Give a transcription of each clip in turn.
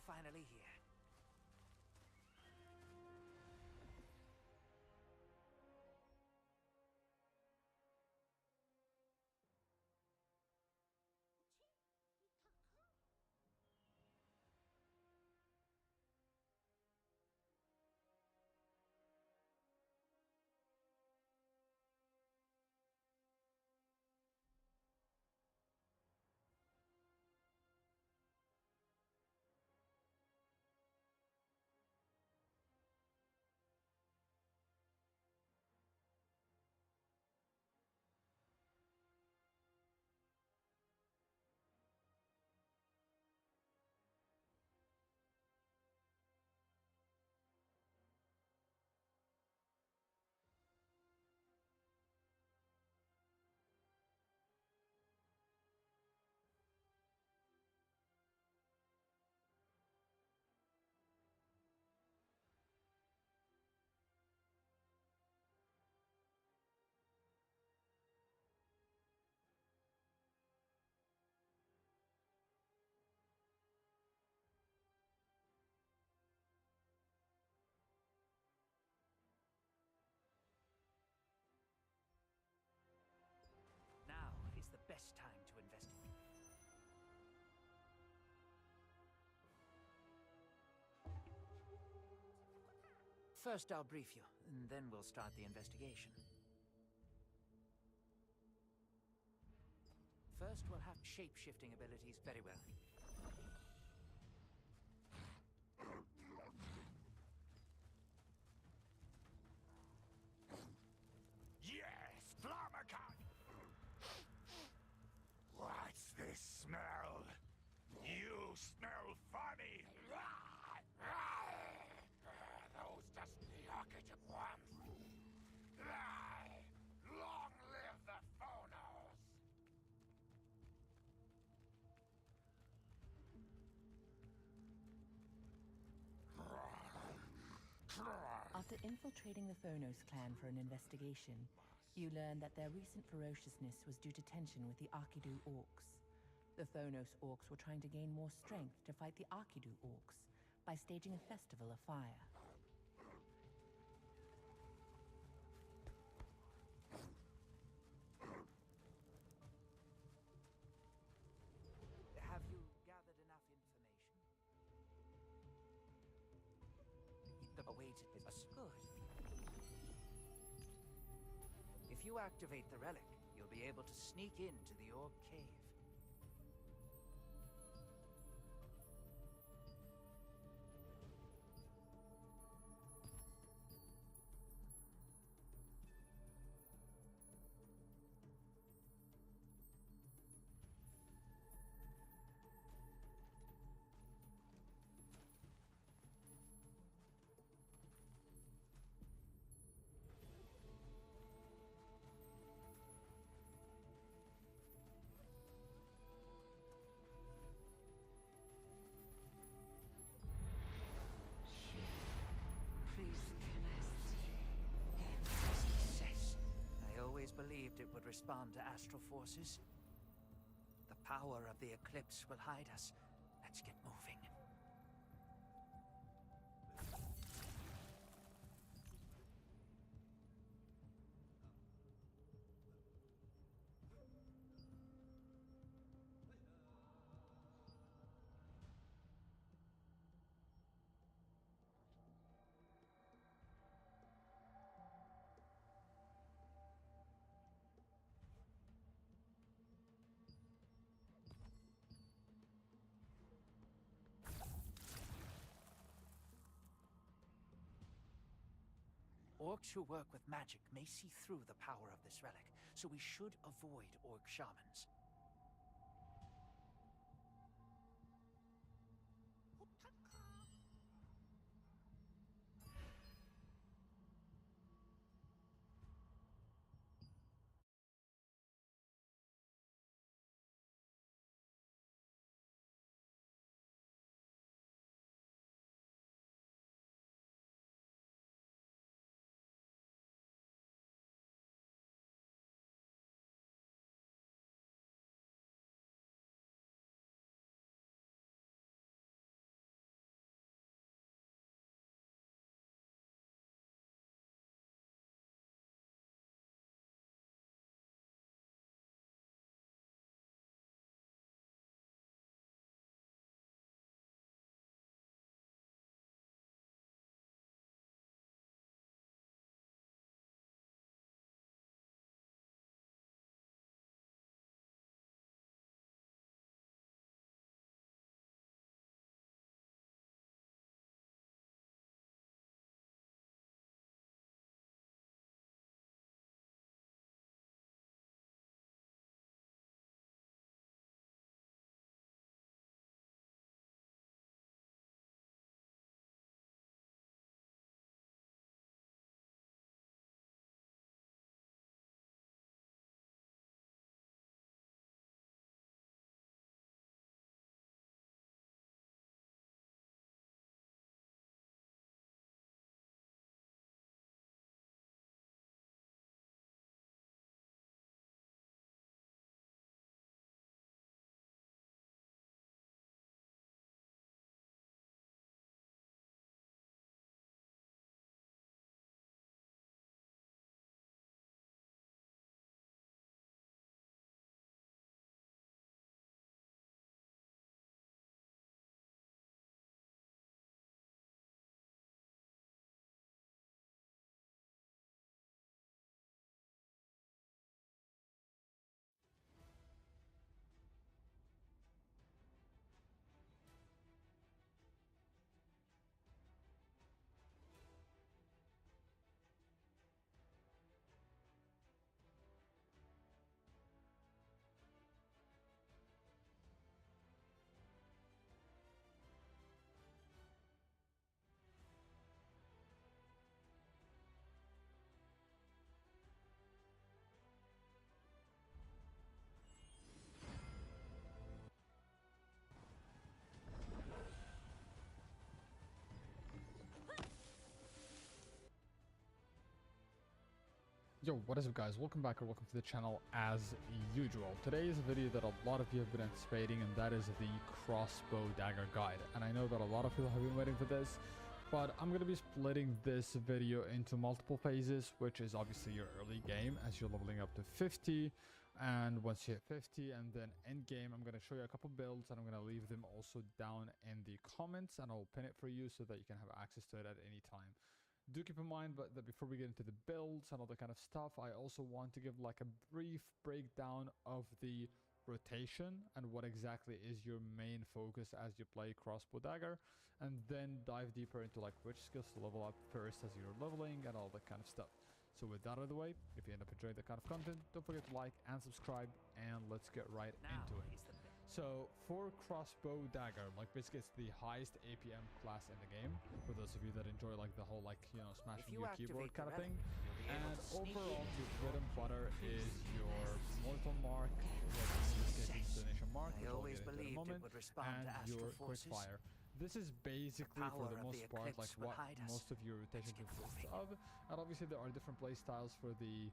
finally here. Now is the best time to investigate. First, I'll brief you, and then we'll start the investigation. First, we'll have shape-shifting abilities very well. Yes, Flammacan! What's this smell? You smell funny! Those dusty archetype ones! Long live the phonos! After infiltrating the Phonos clan for an investigation, you learn that their recent ferociousness was due to tension with the Arkidu orcs. The Phonos orcs were trying to gain more strength to fight the Arkidu orcs by staging a festival of fire. Have you gathered enough information? The awaited is good. If you activate the relic, you'll be able to sneak into the orc cave. Success. I always believed it would respond to astral forces. The power of the eclipse will hide us. Let's get moving. Orcs who work with magic may see through the power of this relic, so we should avoid orc shamans. Yo, what is up guys? Welcome back or welcome to the channel as usual. Today is a video that a lot of you have been anticipating, and that is the crossbow dagger guide. And I know that a lot of people have been waiting for this, but I'm going to be splitting this video into multiple phases, which is obviously your early game as you're leveling up to 50. And once you hit 50 and then end game, I'm going to show you a couple builds, and I'm going to leave them also down in the comments, and I'll pin it for you so that you can have access to it at any time. Do keep in mind that before we get into the builds and all that kind of stuff, I also want to give like a brief breakdown of the rotation and what exactly is your main focus as you play crossbow dagger, and then dive deeper into like which skills to level up first as you're leveling and all that kind of stuff. So with that out of the way, if you end up enjoying that kind of content, don't forget to like and subscribe, and let's get right into it. So for crossbow dagger, like basically it's the highest APM class in the game, for those of you that enjoy like the whole like, you know, smashing your keyboard kind of thing. And overall your bread and butter is your mortal mark, which in this case is destination mark, which I'll get into in a moment, and your quick fire. This is basically for the most part like what most of your rotation consists of, and obviously there are different play styles for the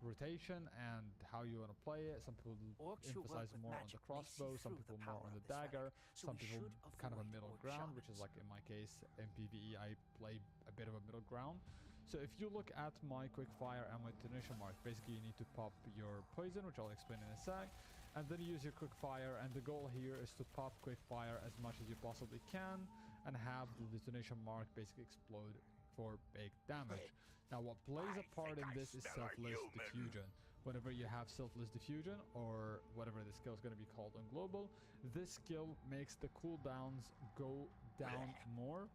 rotation and how you want to play it. Some people emphasize more on the crossbow, some people more on the dagger, some people kind of a middle ground, which is like in my case in PvE I play a bit of a middle ground. So if you look at my quick fire and my detonation mark, basically you need to pop your poison, which I'll explain in a sec, and then you use your quick fire, and the goal here is to pop quick fire as much as you possibly can and have the detonation mark basically explode for big damage. Now what plays a part in this is selfless diffusion. Whenever you have selfless diffusion, or whatever the skill is going to be called on global, this skill makes the cooldowns go down more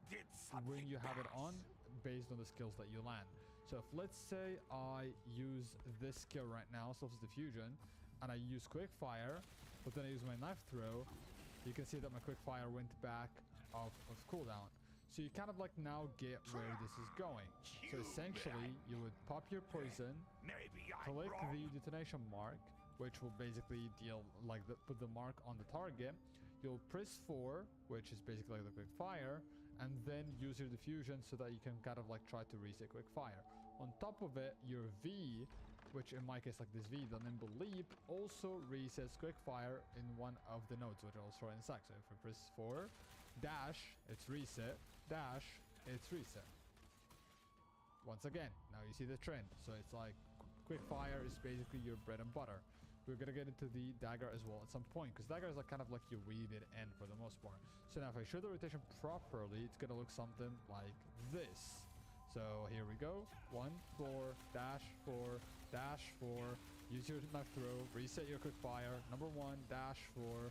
when you have it on based on the skills that you land. So if let's say I use this skill right now, selfless diffusion, and I use quick fire, but then I use my knife throw, you can see that my quick fire went back off of cooldown. So you kind of like now get where this is going. So essentially you would pop your poison, click the detonation mark, which will basically deal like put the mark on the target. You'll press 4, which is basically like the quick fire, and then use your diffusion so that you can kind of like try to reset quick fire. On top of it, your V, which in my case like this V, the nimble leap, also resets quick fire in one of the nodes, which I'll show in a sec. So if we press 4, dash, it's reset, dash, it's reset. Once again, now you see the trend. So it's like quick fire is basically your bread and butter. We're gonna get into the dagger as well at some point, because dagger is like kind of like you weave it in for the most part. So now if I show the rotation properly, it's gonna look something like this. So here we go. 1, 4, dash, 4, dash, 4. Use your knife throw, reset your quick fire. Number 1, dash, 4,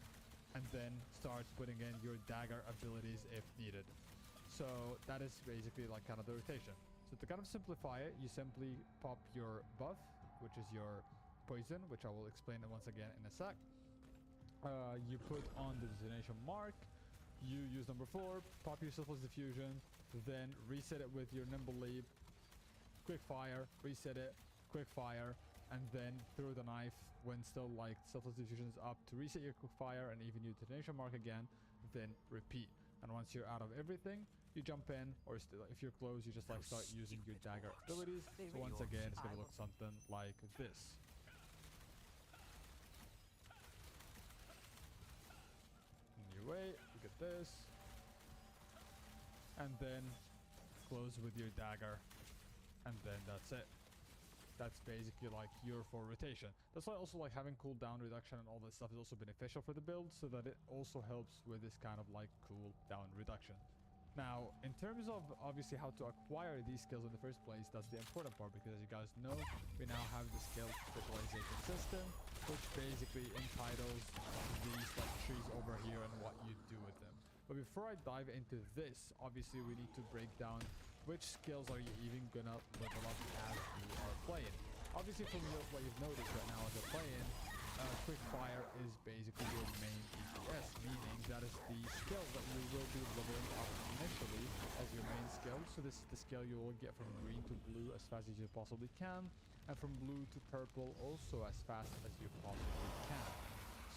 and then start putting in your dagger abilities if needed. So that is basically like kind of the rotation. So to kind of simplify it, you simply pop your buff, which is your poison, which I will explain it once again in a sec. You put on the detonation mark, you use number 4, pop your selfless diffusion, then reset it with your nimble leap, quick fire, reset it, quick fire, and then throw the knife when still like selfless diffusion is up to reset your quick fire and even your detonation mark again, then repeat. And once you're out of everything, you jump in, or still if you're close, you just like start using your dagger abilities. So once again, it's gonna look something like this. And you wait, you get this, and then close with your dagger, and then that's it. That's basically like your for rotation. That's why also like having cooldown reduction and all that stuff is also beneficial for the build, so that it also helps with this kind of like cooldown reduction. Now, in terms of obviously how to acquire these skills in the first place, that's the important part, because as you guys know, we now have the skill specialization system, which basically entitles these like trees over here and what you do with them. But before I dive into this, obviously we need to break down which skills are you even gonna level up as you are playing. Obviously from what you've noticed right now as you're playing, quick fire is basically your main DPS, meaning that is the skill that you will be leveling up initially as your main skill. So this is the skill you will get from green to blue as fast as you possibly can, and from blue to purple also as fast as you possibly can.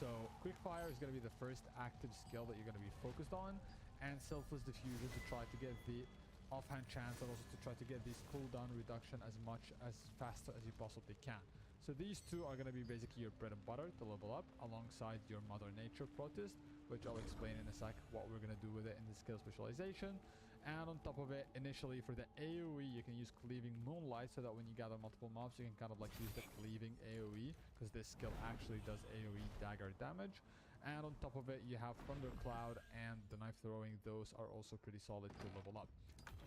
So quick fire is going to be the first active skill that you're going to be focused on, and selfless diffusion to try to get the offhand chance, and also to try to get these cooldown reduction as much as faster as you possibly can. So these two are going to be basically your bread and butter to level up alongside your Mother Nature protist, which I'll explain in a sec what we're going to do with it in the skill specialization. And on top of it, initially for the AoE, you can use Cleaving Moonlight so that when you gather multiple mobs, you can kind of like use the Cleaving AoE, because this skill actually does AoE dagger damage. And on top of it, you have Thundercloud and the Knife Throwing. Those are also pretty solid to level up.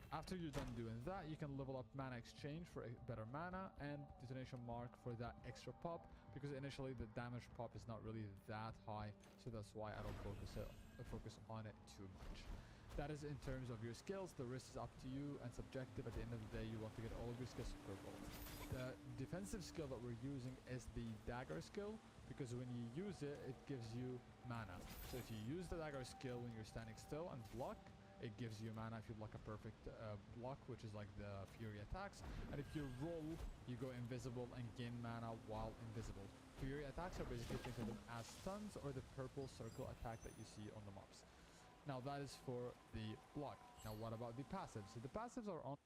After you're done doing that, you can level up Mana Exchange for a better mana and Detonation Mark for that extra pop, because initially the damage pop is not really that high, so that's why I don't focus on it too much. That is in terms of your skills. The rest is up to you and subjective. At the end of the day, you want to get all of your skills super gold. The defensive skill that we're using is the Dagger skill, because when you use it, it gives you mana. So if you use the Dagger skill when you're standing still and block, it gives you mana if you block a perfect block, which is like the Fury attacks. And if you roll, you go invisible and gain mana while invisible. Fury attacks are basically, think of them as stuns or the purple circle attack that you see on the mobs. Now that is for the block. Now what about the passives? So the passives are on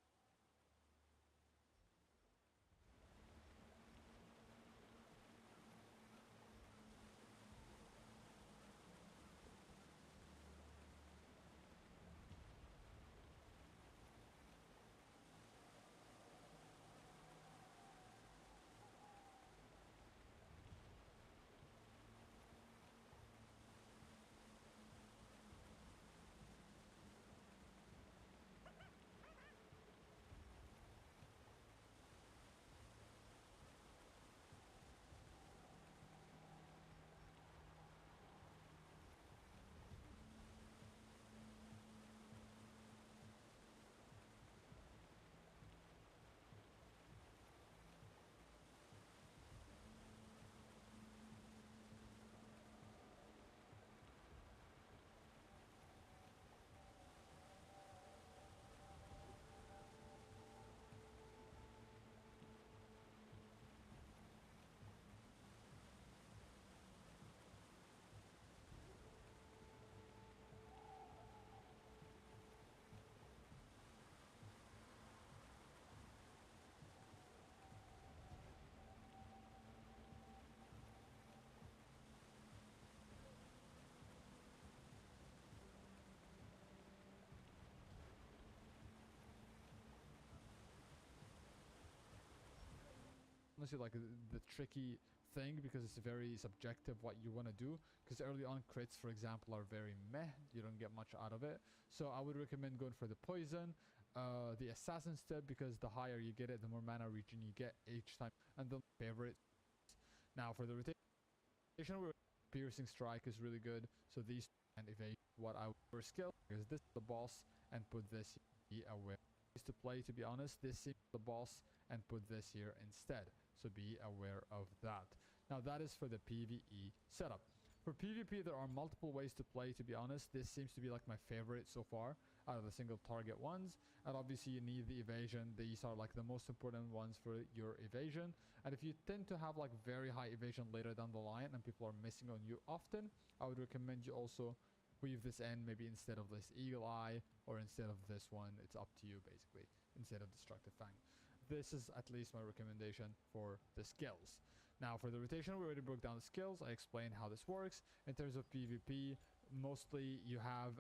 honestly like the tricky thing, because it's very subjective what you want to do, because early on crits, for example, are very meh. You don't get much out of it. So I would recommend going for the poison, the assassin step, because the higher you get it, the more mana regen you get each time, and the favorite. Now for the rotation, piercing strike is really good, so these and evade what I would skill, because this is the boss, and put this here aware to play. To be honest, this is the boss and put this here instead, so be aware of that. Now that is for the PvE setup. For PvP, there are multiple ways to play. To be honest, this seems to be like my favorite so far out of the single target ones. And obviously you need the evasion. These are like the most important ones for your evasion. And if you tend to have like very high evasion later down the line and people are missing on you often, I would recommend you also weave this in, maybe instead of this Eagle Eye or instead of this one. It's up to you basically, instead of Destructive Fang. This is at least my recommendation for the skills. Now for the rotation, we already broke down the skills. I explained how this works. In terms of PvP, mostly you have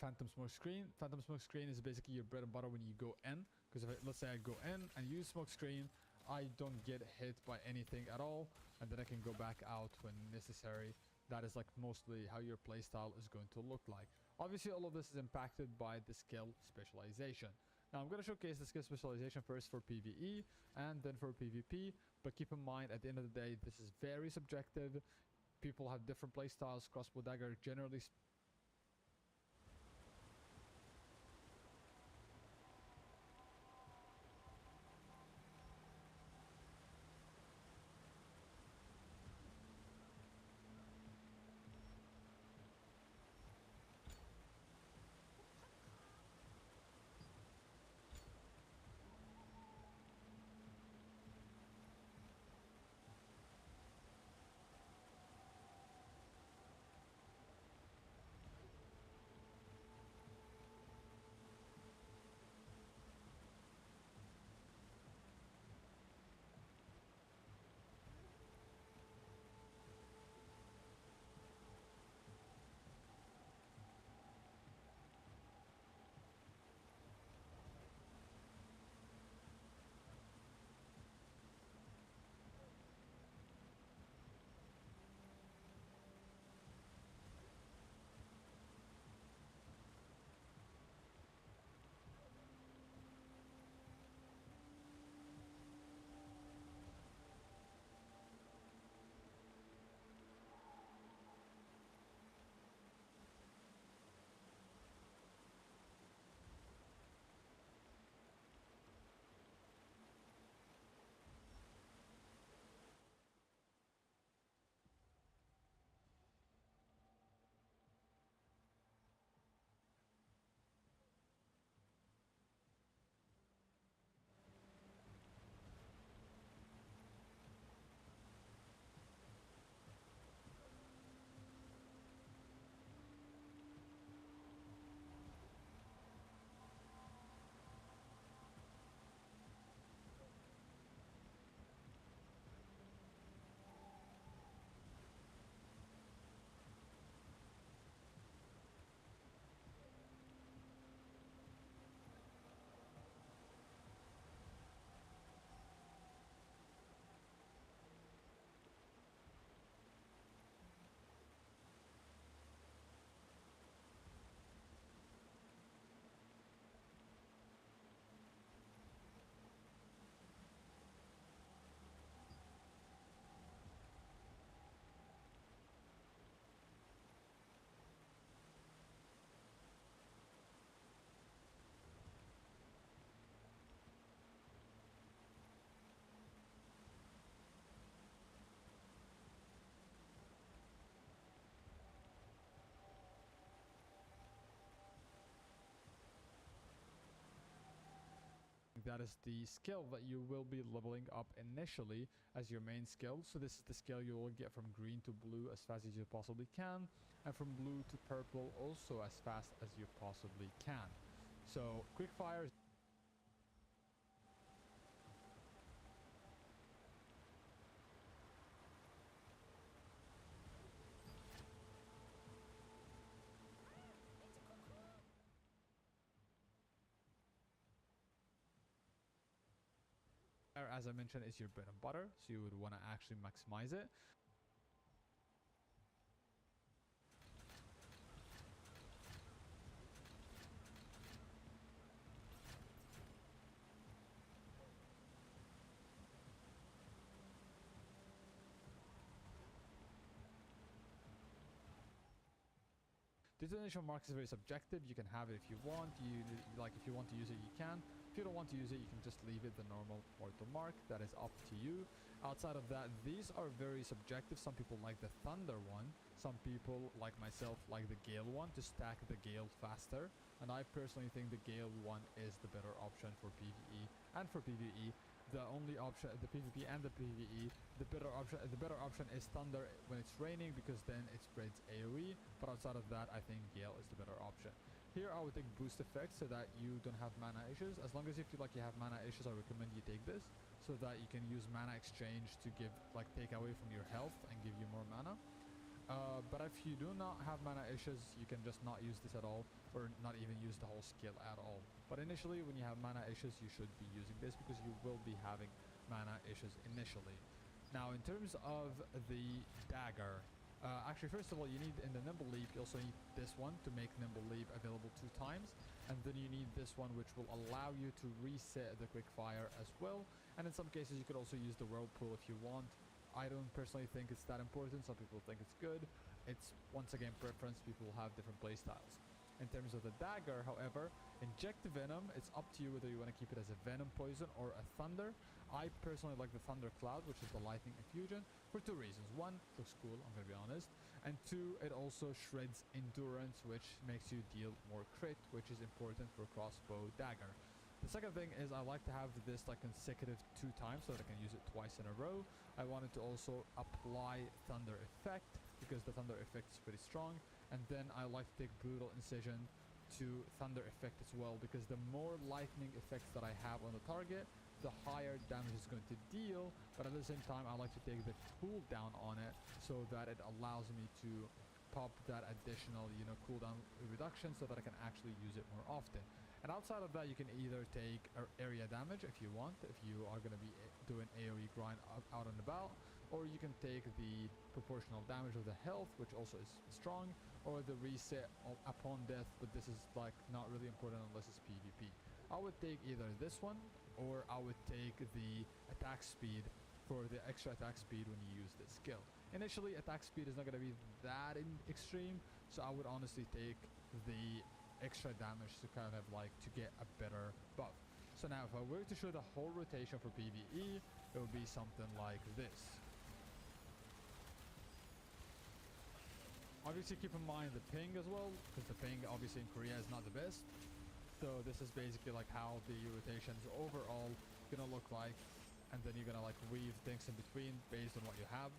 Phantom Smoke Screen. Phantom Smoke Screen is basically your bread and butter when you go in, because if let's say I go in and use Smoke Screen, I don't get hit by anything at all, and then I can go back out when necessary. That is like mostly how your playstyle is going to look like. Obviously all of this is impacted by the skill specialization. Now I'm going to showcase the skill specialization first for PvE and then for PvP, but keep in mind at the end of the day this is very subjective. People have different playstyles. Crossbow Dagger generally that is the skill that you will be leveling up initially as your main skill. So this is the skill you will get from green to blue as fast as you possibly can, and from blue to purple also as fast as you possibly can. So quick fire. As I mentioned, is your bread and butter, so you would want to actually maximize it. Detonation mark is very subjective. You can have it if you want. If you want to use it, you can. If you don't want to use it, you can just leave it the normal mortal mark. That is up to you. Outside of that, these are very subjective. Some people like the thunder one. Some people, like myself, like the gale one to stack the gale faster. And I personally think the gale one is the better option for PvE and for PvE. The only option, the PvP and the PvE, the better option is thunder when it's raining, because then it spreads AoE. But outside of that, I think gale is the better option. Here I would take boost effects so that you don't have mana issues. As long as you feel like you have mana issues, I recommend you take this so that you can use mana exchange to take away from your health and give you more mana. But if you do not have mana issues, you can just not use this at all, or not even use the whole skill at all. But initially, when you have mana issues, you should be using this because you will be having mana issues initially. Now, in terms of the dagger, actually, first of all, you need in the Nimble Leap, you also need this one to make Nimble Leap available 2 times. And then you need this one, which will allow you to reset the quick fire as well. And in some cases, you could also use the Whirlpool if you want. I don't personally think it's that important. Some people think it's good. It's, once again, preference. People have different playstyles. In terms of the dagger, however, inject venom. It's up to you whether you want to keep it as a venom poison or a thunder. I personally like the thunder cloud, which is the lightning infusion, for 2 reasons. 1, looks cool, I'm going to be honest. And 2, it also shreds endurance, which makes you deal more crit, which is important for crossbow dagger. The second thing is I like to have this consecutive 2 times so that I can use it twice in a row. I wanted to also apply thunder effect because the thunder effect is pretty strong. And then I like to take brutal incision to thunder effect as well, because the more lightning effects that I have on the target, the higher damage it's going to deal. But at the same time, I like to take the cooldown on it so that it allows me to pop that additional, cooldown reduction so that I can actually use it more often. And outside of that, you can either take area damage if you want, if you are going to be doing AoE grind out and about, or you can take the proportional damage of the health, which also is strong, or the reset upon death, but this is not really important unless it's PvP. I would take either this one, or I would take the attack speed for the extra attack speed when you use this skill. Initially, attack speed is not going to be that extreme, so I would honestly take the extra damage to to get a better buff. So now if I were to show the whole rotation for PvE, it would be something like this. Obviously keep in mind the ping as well, because the ping obviously in Korea is not the best. So this is basically how the rotations overall gonna look like, and then you're gonna weave things in between based on what you have,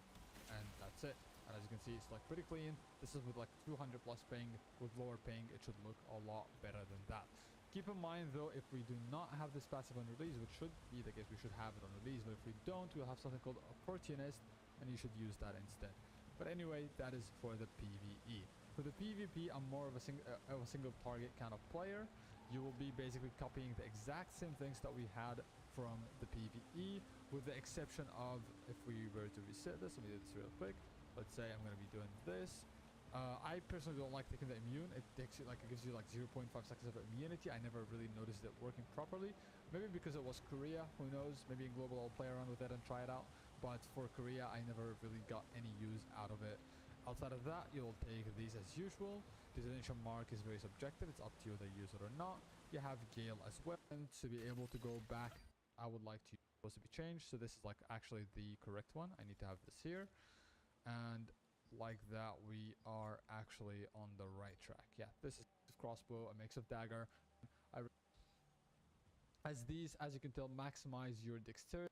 and that's it. And as you can see, it's pretty clean. This is with 200 plus ping. With lower ping, it should look a lot better than that. Keep in mind though, if we do not have this passive on release, which should be the case, we should have it on release, but if we don't, we'll have something called Opportunist, and you should use that instead. But anyway, that is for the PvE. For the PvP, I'm more of a single target kind of player. You will be basically copying the exact same things that we had from the PvE, with the exception of, if we were to reset this, let me do this real quick. Let's say I'm going to be doing this. I personally don't like taking the immune. It takes you it gives you 0.5 seconds of immunity. I never really noticed it working properly. Maybe because it was Korea, who knows? Maybe in global I'll play around with it and try it out. But for Korea, I never really got any use out of it. Outside of that, you'll take these as usual. Detonation mark is very subjective. It's up to you whether you use it or not. You have Gale as well. And to be able to go back, I would like to supposed to be changed. So this is actually the correct one. I need to have this here. And like that, we are actually on the right track. Yeah, this is crossbow, a mix of dagger. as these, as you can tell, maximize your dexterity.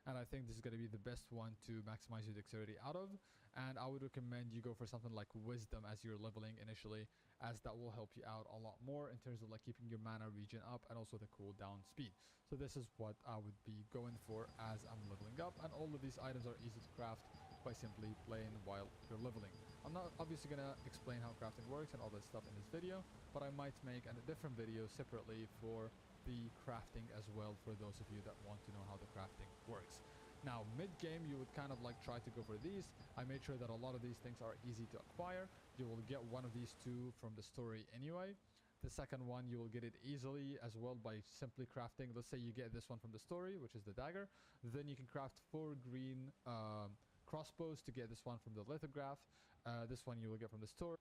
And I think this is going to be the best one to maximize your dexterity out of. And I would recommend you go for something like wisdom as you're leveling initially, as that will help you out a lot more in terms of like keeping your mana regen up and also the cooldown speed. So this is what I would be going for as I'm leveling up, and all of these items are easy to craft by simply playing while you're leveling. I'm not obviously going to explain how crafting works and all that stuff in this video, but I might make a different video separately for the crafting as well, for those of you that want to know how the crafting works. Now, mid-game, you would kind of like try to go for these. I made sure that a lot of these things are easy to acquire. You will get one of these two from the story anyway. The second one, you will get it easily as well by simply crafting. Let's say you get this one from the story, which is the dagger. Then you can craft 4 green crossbows to get this one from the lithograph. This one you will get from the story.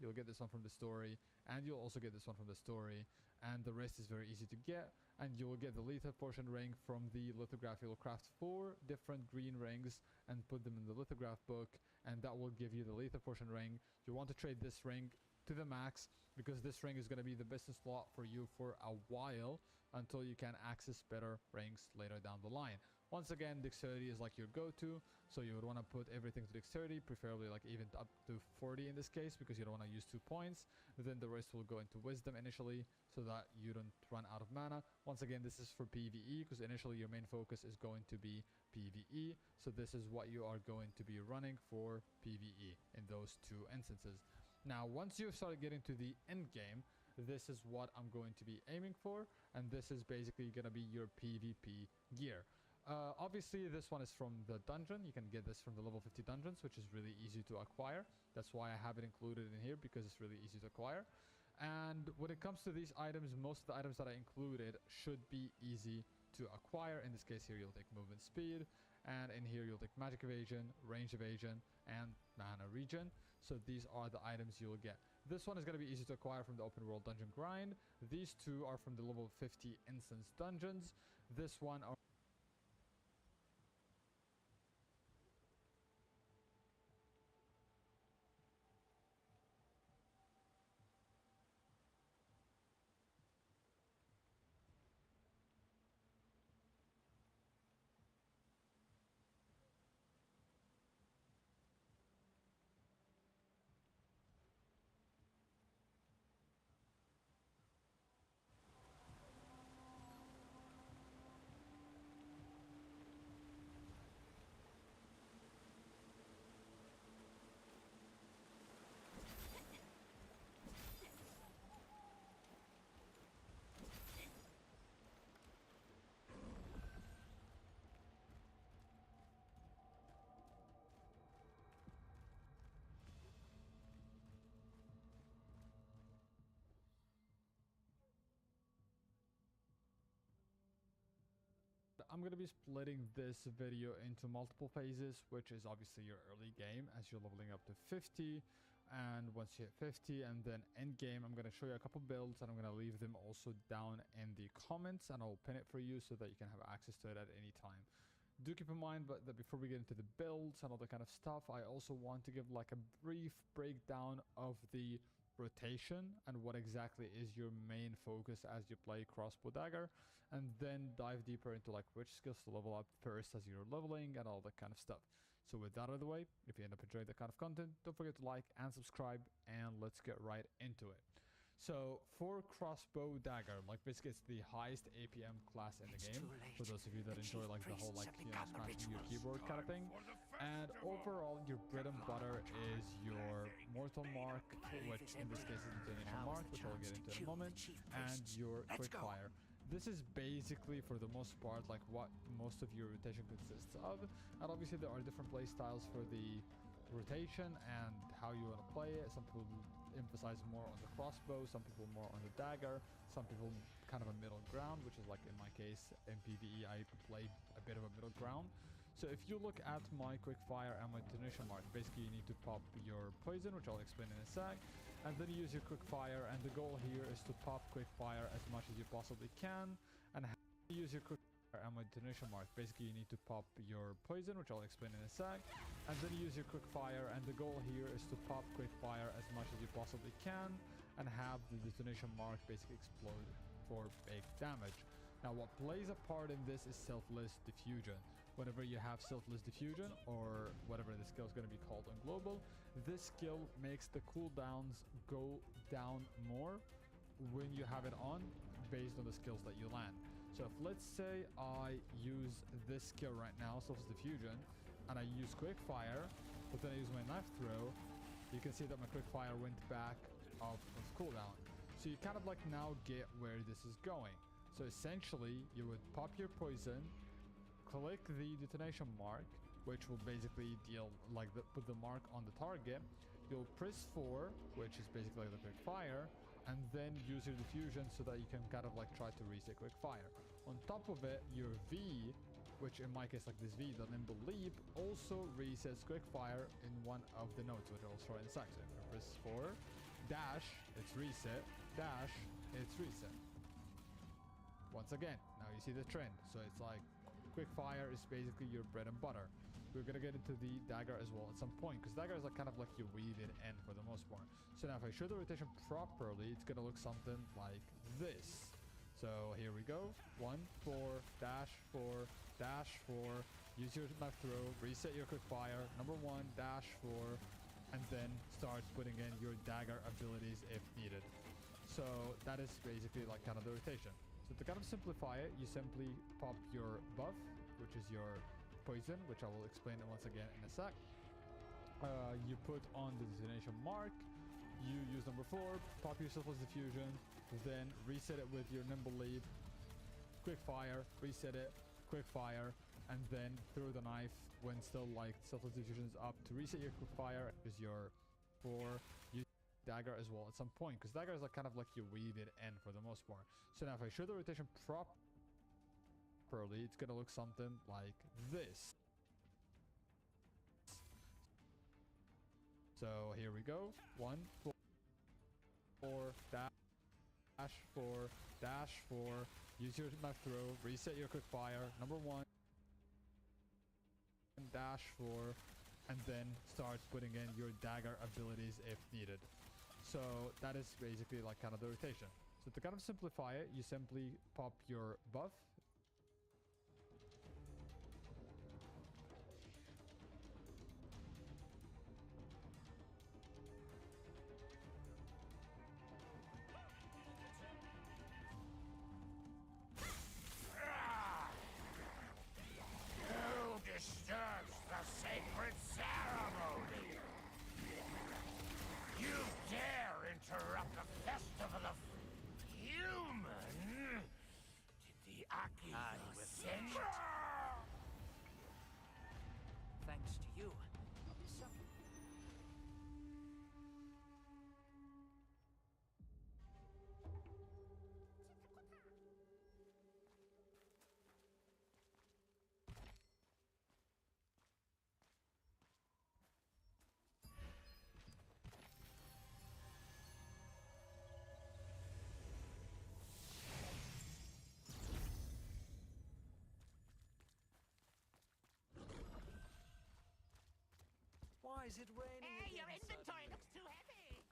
You'll get this one from the story, and you'll also get this one from the story, and the rest is very easy to get. And you will get the lethal portion ring from the lithograph. You'll craft 4 different green rings and put them in the lithograph book, and that will give you the lethal portion ring. You want to trade this ring to the max, because this ring is going to be the business slot for you for a while until you can access better rings later down the line. Once again, dexterity is like your go-to, so you would want to put everything to dexterity, preferably like even up to 40 in this case, because you don't want to use 2 points. Then the rest will go into wisdom initially, so that you don't run out of mana. Once again, this is for PvE, because initially your main focus is going to be PvE, so this is what you are going to be running for PvE in those 2 instances. Now, once you've started getting to the end game, this is what I'm going to be aiming for, and this is basically going to be your PvP gear. Obviously, this one is from the dungeon. You can get this from the level 50 dungeons, which is really easy to acquire. That's why I have it included in here, because it's really easy to acquire. And when it comes to these items, most of the items that I included should be easy to acquire. In this case here, you'll take movement speed, and in here you'll take magic evasion, range evasion, and mana regen. So these are the items you'll get. This one is going to be easy to acquire from the open world dungeon grind. These 2 are from the level 50 instance dungeons. This one are I'm going to be splitting this video into multiple phases, which is obviously your early game as you're leveling up to 50. And once you hit 50 and then end game, I'm going to show you a couple builds, and I'm going to leave them also down in the comments, and I'll pin it for you so that you can have access to it at any time. Do keep in mind that before we get into the builds and all that kind of stuff, I also want to give like a brief breakdown of the rotation and what exactly is your main focus as you play crossbow dagger, and then dive deeper into like which skills to level up first as you're leveling and all that kind of stuff. So with that out of the way, if you end up enjoying that kind of content, don't forget to like and subscribe, and let's get right into it. So for crossbow dagger, like basically it's the highest APM class in the game, for those of you that enjoy like the whole like, you know, smashing your keyboard kind of thing. And overall, your bread and butter is your mortal mark, which in this case is the detonation mark, which I'll get into in a moment, and your quick fire. This is basically, for the most part, like what most of your rotation consists of. And obviously there are different play styles for the rotation and how you want to play it. Some people emphasize more on the crossbow, some people more on the dagger, some people kind of a middle ground, which is like in my case in PvE I play a bit of a middle ground. So if you look at my quick fire and my detonation mark, basically you need to pop your poison, which I'll explain in a sec, and then you use your quick fire, and the goal here is to pop quick fire as much as you possibly can, and use your quick fire and my detonation mark. Basically you need to pop your poison, which I'll explain in a sec, and then use your quick fire, and the goal here is to pop quick fire as much as you possibly can, and have the detonation mark basically explode for big damage. Now what plays a part in this is selfless diffusion. Whenever you have selfless diffusion, or whatever the skill is going to be called on global, this skill makes the cooldowns go down more when you have it on, based on the skills that you land. So if let's say I use this skill right now, selfless diffusion, and I use quick fire, but then I use my knife throw, you can see that my quick fire went back off of cooldown. So you kind of like now get where this is going. So essentially you would pop your poison, click the detonation mark, which will basically deal like put the mark on the target. You'll press 4, which is basically like the quick fire, and then use your diffusion so that you can kind of like try to reset quick fire. On top of it, your V, which in my case like this V, the nimble leap, also resets quick fire in one of the nodes, which I'll show in a sec. So if I press 4, dash, it's reset, dash, it's reset. Once again, now you see the trend. So it's like quick fire is basically your bread and butter. We're gonna get into the dagger as well at some point, because dagger is like kind of like you weave it in for the most part. So now if I show the rotation properly, it's gonna look something like this. So here we go. 1, 4, dash 4, dash 4. Use your knife throw, reset your quick fire. Number 1, dash 4, and then start putting in your dagger abilities if needed. So that is basically like kind of the rotation. So to kind of simplify it, you simply pop your buff, which is your poison, which I will explain once again in a sec. You put on the detonation mark, you use number 4, pop your selfless diffusion, then reset it with your nimble leap, quick fire, reset it, quick fire, and then throw the knife when still like selfless diffusion is up to reset your quick fire. Is your 4, use dagger as well at some point, because dagger is like kind of like you weave it in for the most part. So now if I show the rotation properly, it's gonna look something like this. So here we go. 1, 4, dash 4, dash 4. Use your knife throw, reset your quick fire. Number 1, dash 4, and then start putting in your dagger abilities if needed. So that is basically like kind of the rotation. So to kind of simplify it, you simply pop your buff. Who disturbs the sacred ceremony? You dare interrupt the festival of human? Did the Aki send? Thanks to you. So why is it raining? Hey, your again inventory suddenly? looks too heavy.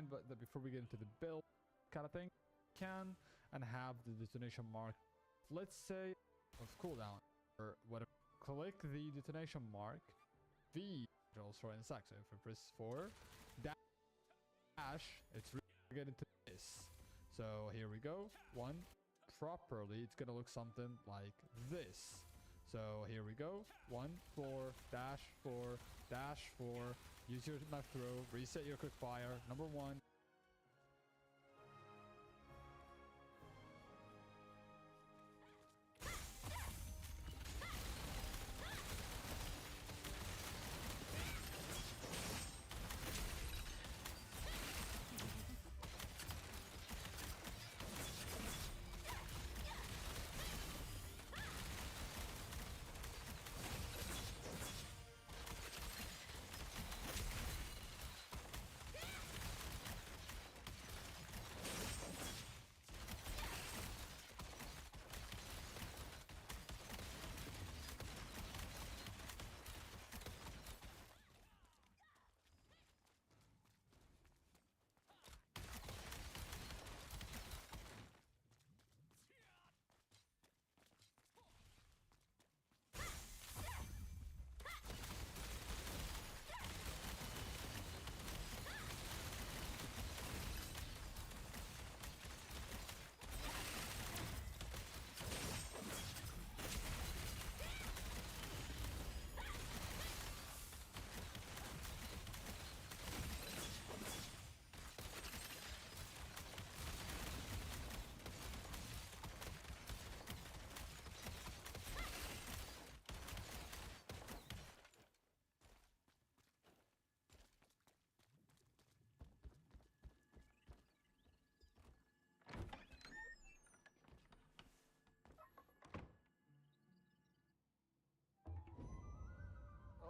mind but that before we get into the build kind of thing, can and have the detonation mark, let's say, of cooldown or whatever. Click the detonation mark, V, it'll throw in a sec. So if we press 4, dash, it's really get into this. So here we go. 1, properly, it's gonna look something like this. So here we go. 1, 4, dash, 4, dash, 4. Use your knife throw, reset your quick fire. Number 1.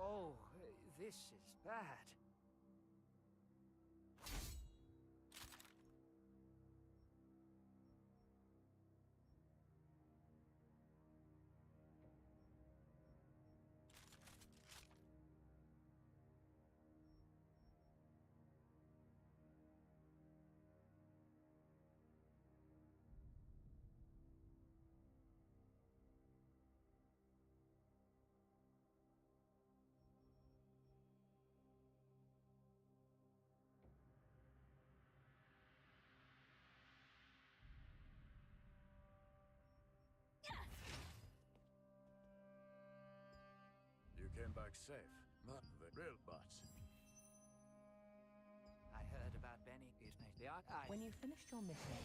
Oh, this is bad. You came back safe. Not the real bots. I heard about Benny. The archive. When you finished your mission,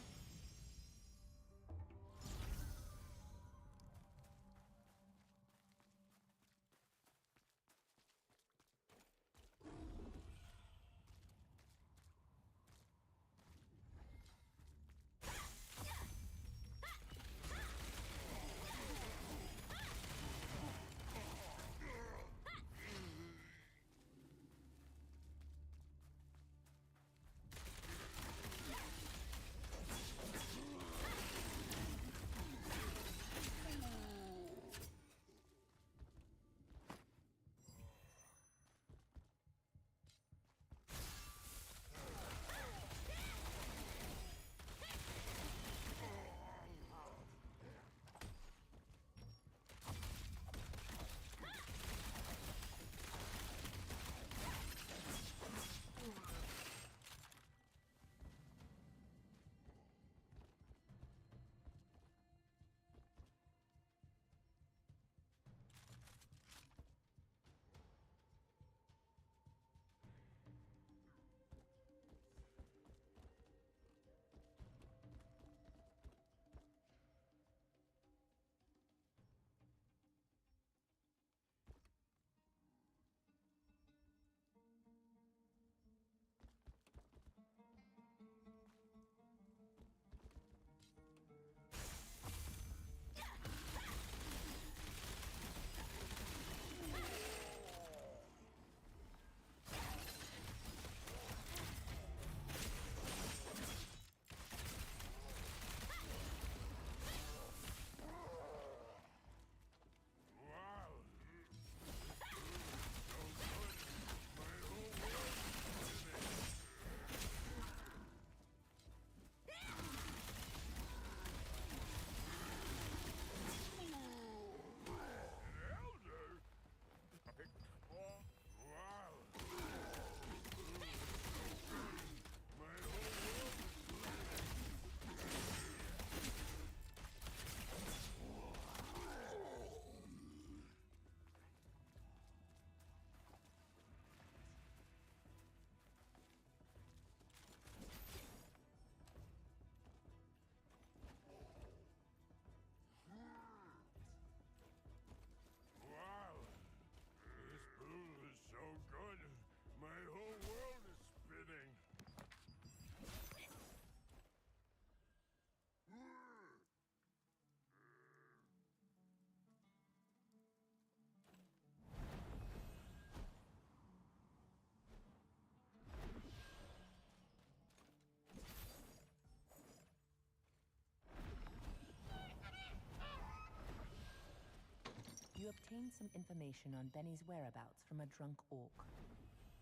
You obtained some information on Benny's whereabouts from a drunk orc.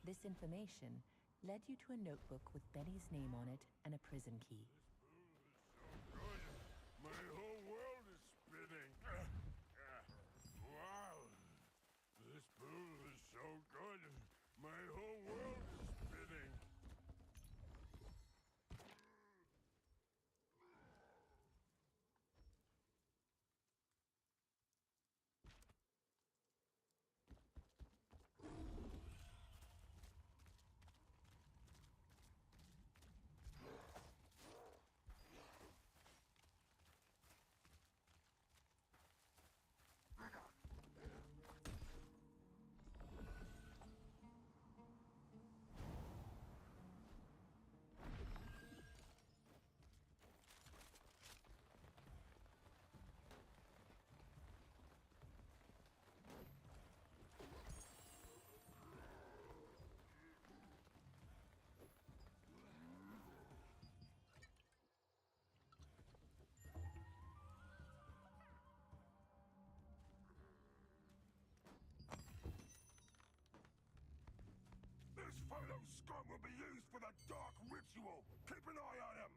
This information led you to a notebook with Benny's name on it and a prison key. My whole world is spinning. Wow. This pool is so good. My whole world is spinning. This photo scum will be used for the dark ritual. Keep an eye on him.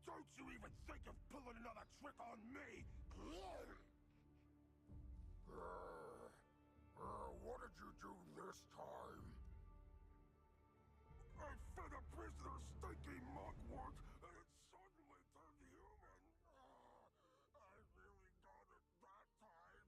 Don't you even think of pulling another trick on me. What did you do this time? I fed a prisoner stinky monk once, and it suddenly turned human. I really got it that time.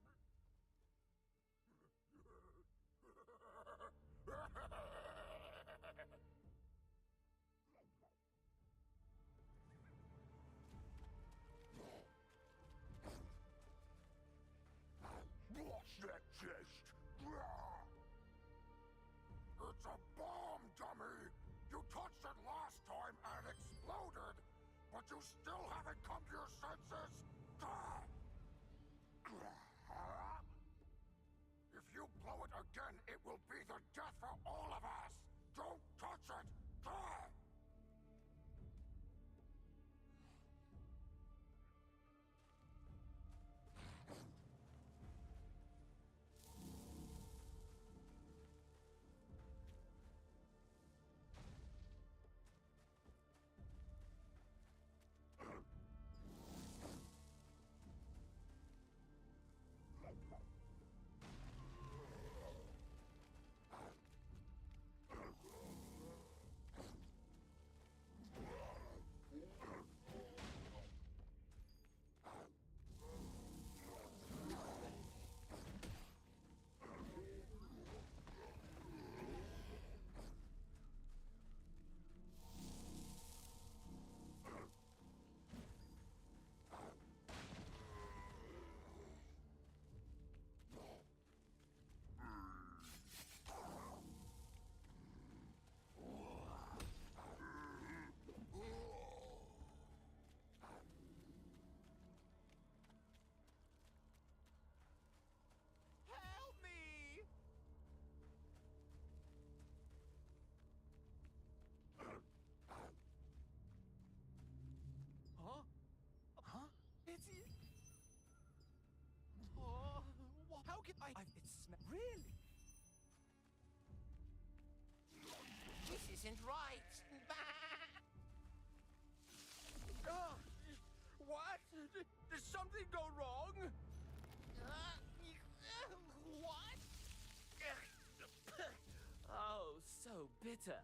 Watch that chest! It's a bomb, dummy! You touched it last time and it exploded, but you still haven't come to your senses! If you blow it again, it will be the death for all of us! Don't touch it! Really? This isn't right. What? Did something go wrong? What? Oh, so bitter.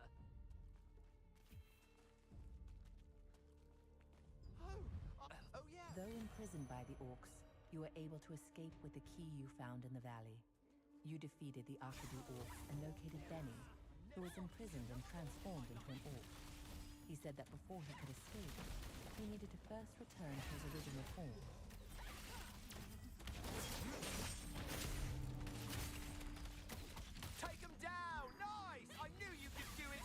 Oh yeah. Though imprisoned by the orcs, you were able to escape with the key you found in the valley. You defeated the Arkidu orcs and located Benny, who was imprisoned and transformed into an orc. He said that before he could escape, he needed to first return to his original form. Take him down! Nice! I knew you could do it!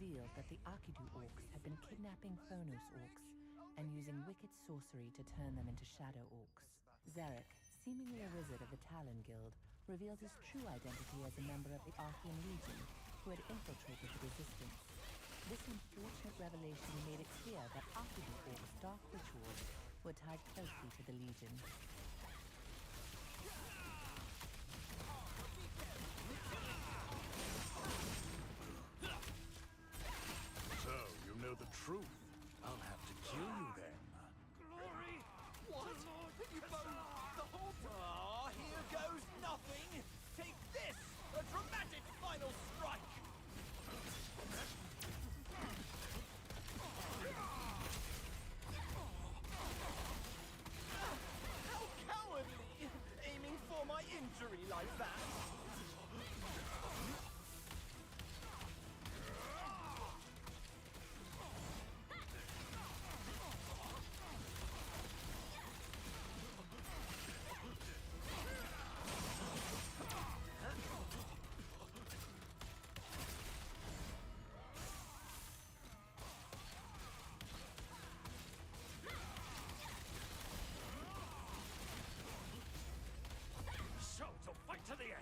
revealed that the Arkidu orcs had been kidnapping Phonos orcs and using wicked sorcery to turn them into shadow orcs. Zarek, seemingly a wizard of the Talon Guild, revealed his true identity as a member of the Archean Legion who had infiltrated the Resistance. This unfortunate revelation made it clear that Arkidu orcs' dark rituals were tied closely to the Legion. So, you know the truth. I'll have to kill you then. Glory! What? You both the whole... Ah, here goes nothing! Take this! A dramatic final strike! How cowardly! Aiming for my injury like that! So, to fight to the end.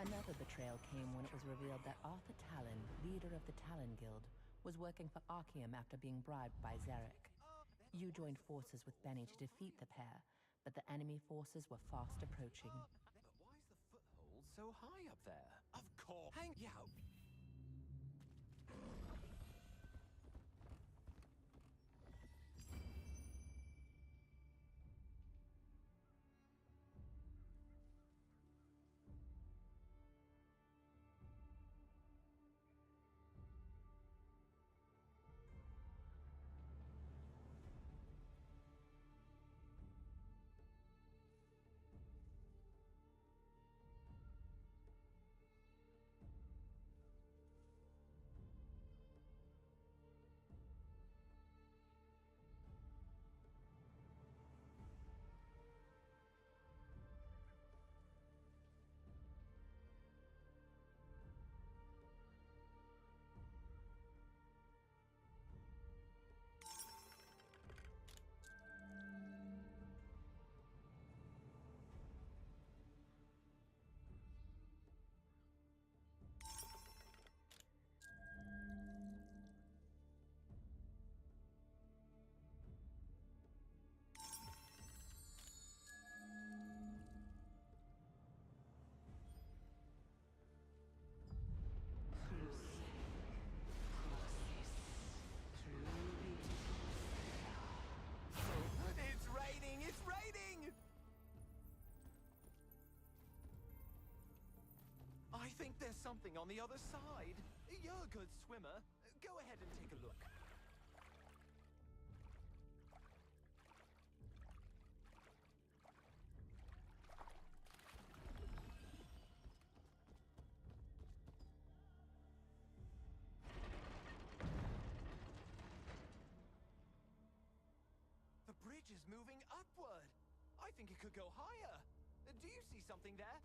Another betrayal came when it was revealed that Arthur Talon, leader of the Talon Guild, was working for Archeum after being bribed by Zarek. You joined forces with Benny to defeat the pair, but the enemy forces were fast approaching. But why is the foothold so high up there? Of course. Hang... Yeah. It's raining! It's raining! I think there's something on the other side. You're a good swimmer. Go ahead and take a look. The bridge is moving upward. I think it could go higher. Do you see something there?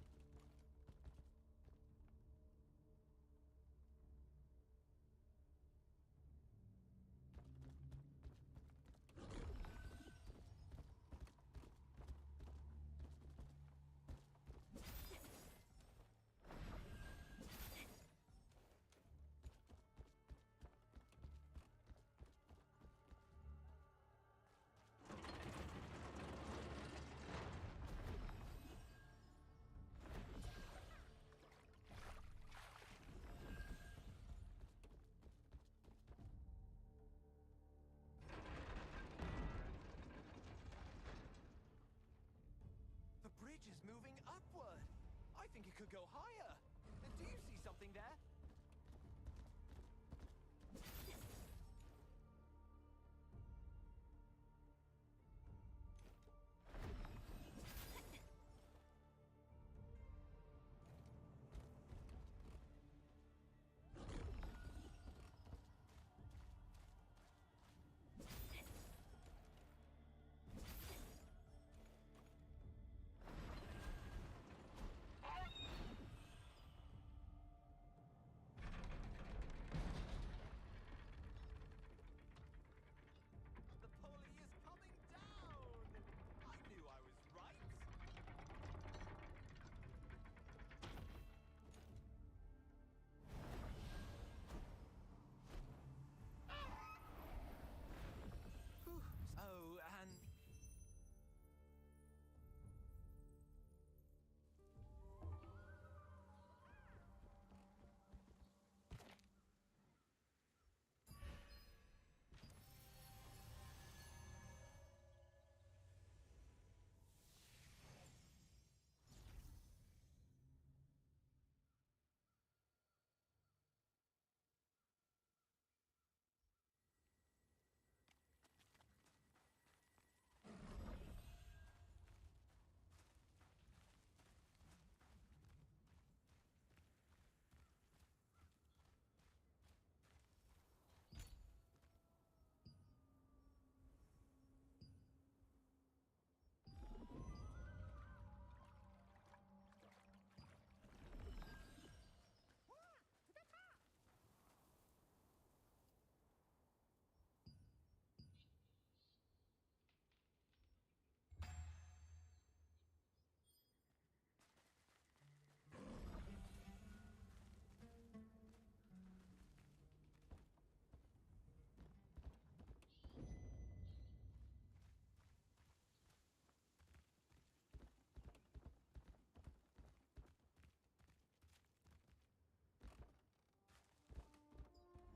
The bridge is moving upward. I think it could go higher. Do Do you see something there? The pulley is coming down! I knew I was right! Whew. Oh, and...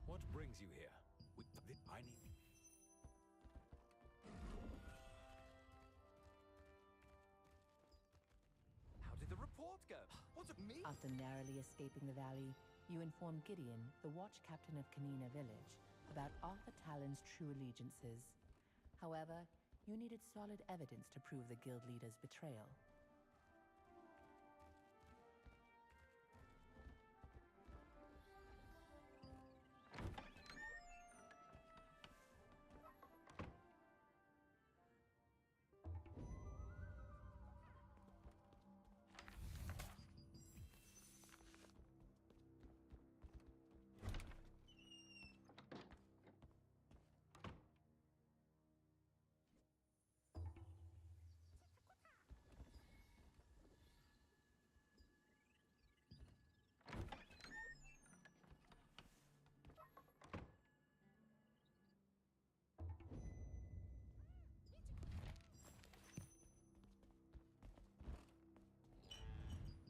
What brings you here? I need... How did the report go? What's it me? After narrowly escaping the valley, you inform Gideon, the watch captain of Kanina village, about Arthur Talon's true allegiances. However, you needed solid evidence to prove the guild leader's betrayal.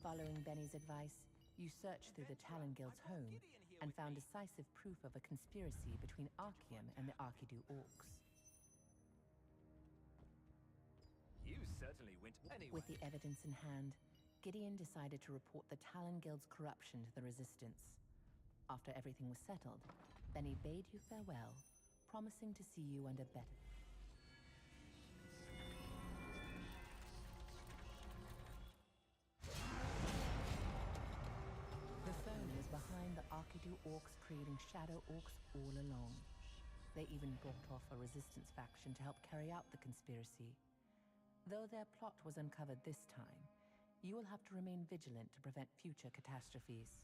Following Benny's advice, you searched through the Talon Guild's home and found decisive proof of a conspiracy between Archeum and the Archidu orcs. You certainly went anyway. With the evidence in hand, Gideon decided to report the Talon Guild's corruption to the Resistance. After everything was settled, Benny bade you farewell, promising to see you under better... The phone was behind the Archidu orcs creating shadow orcs all along. They even brought off a resistance faction to help carry out the conspiracy. Though their plot was uncovered this time, you will have to remain vigilant to prevent future catastrophes.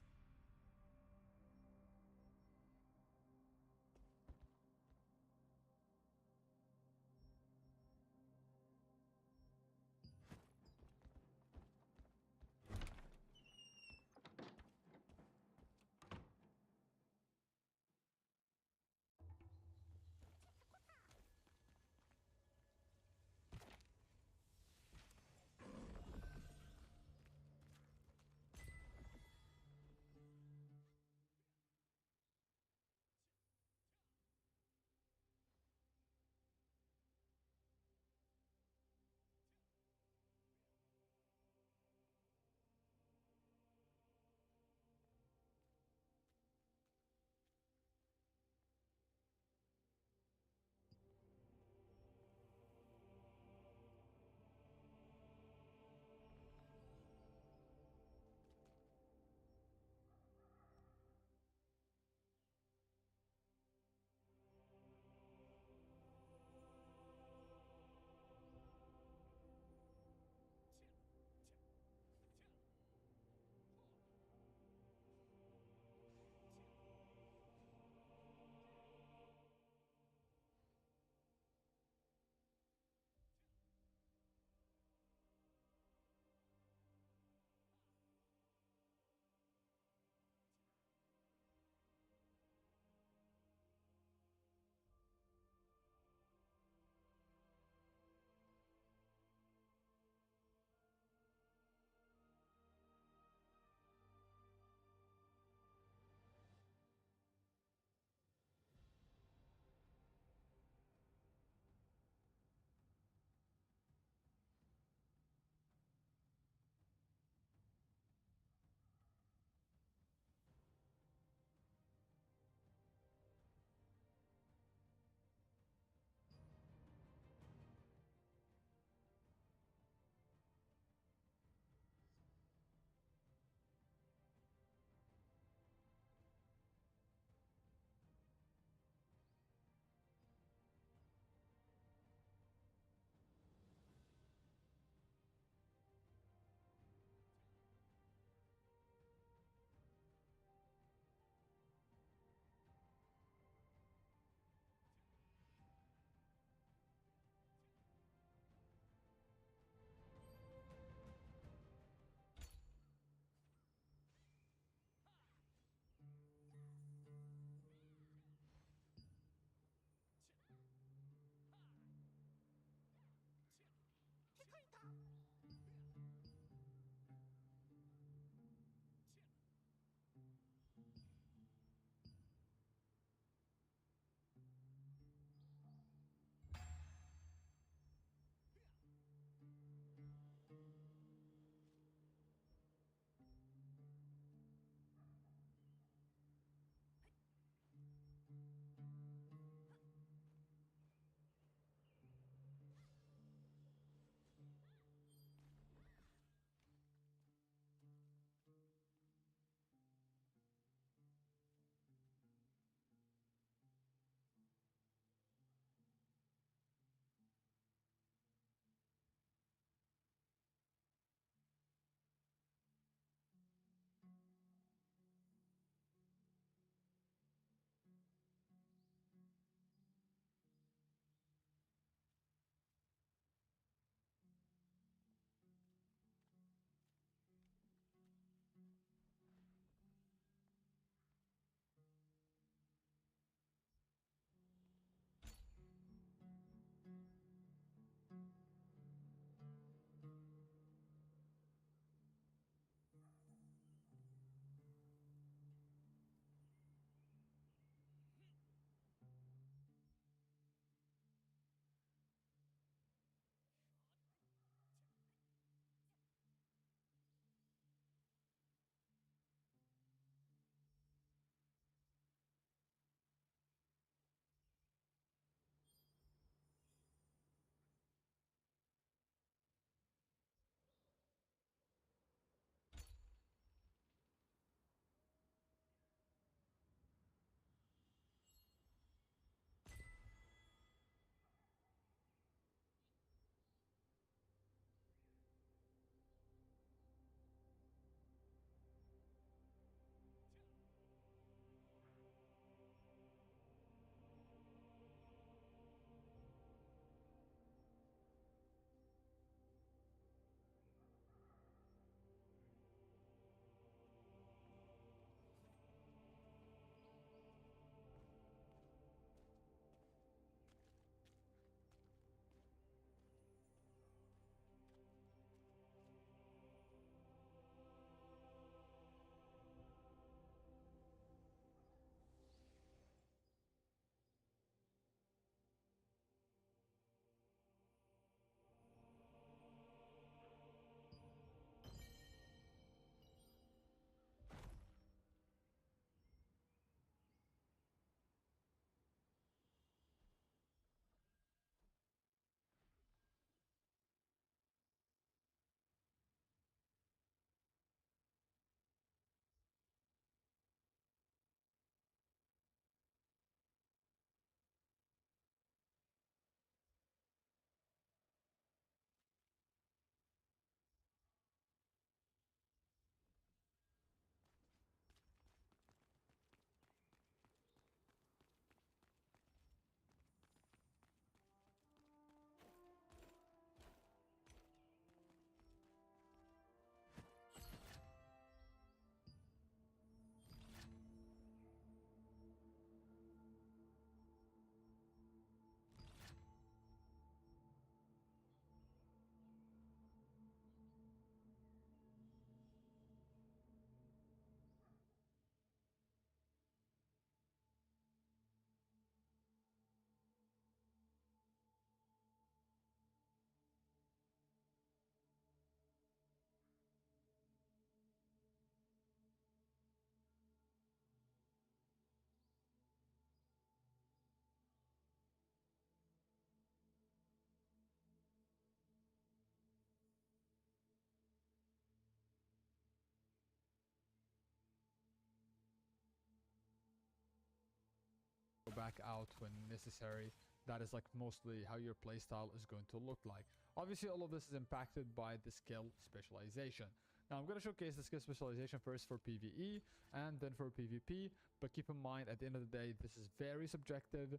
back out when necessary. That is like mostly how your playstyle is going to look like. Obviously, all of this is impacted by the skill specialization. Now, I'm going to showcase the skill specialization first for PvE and then for PvP, but keep in mind, at the end of the day, this is very subjective.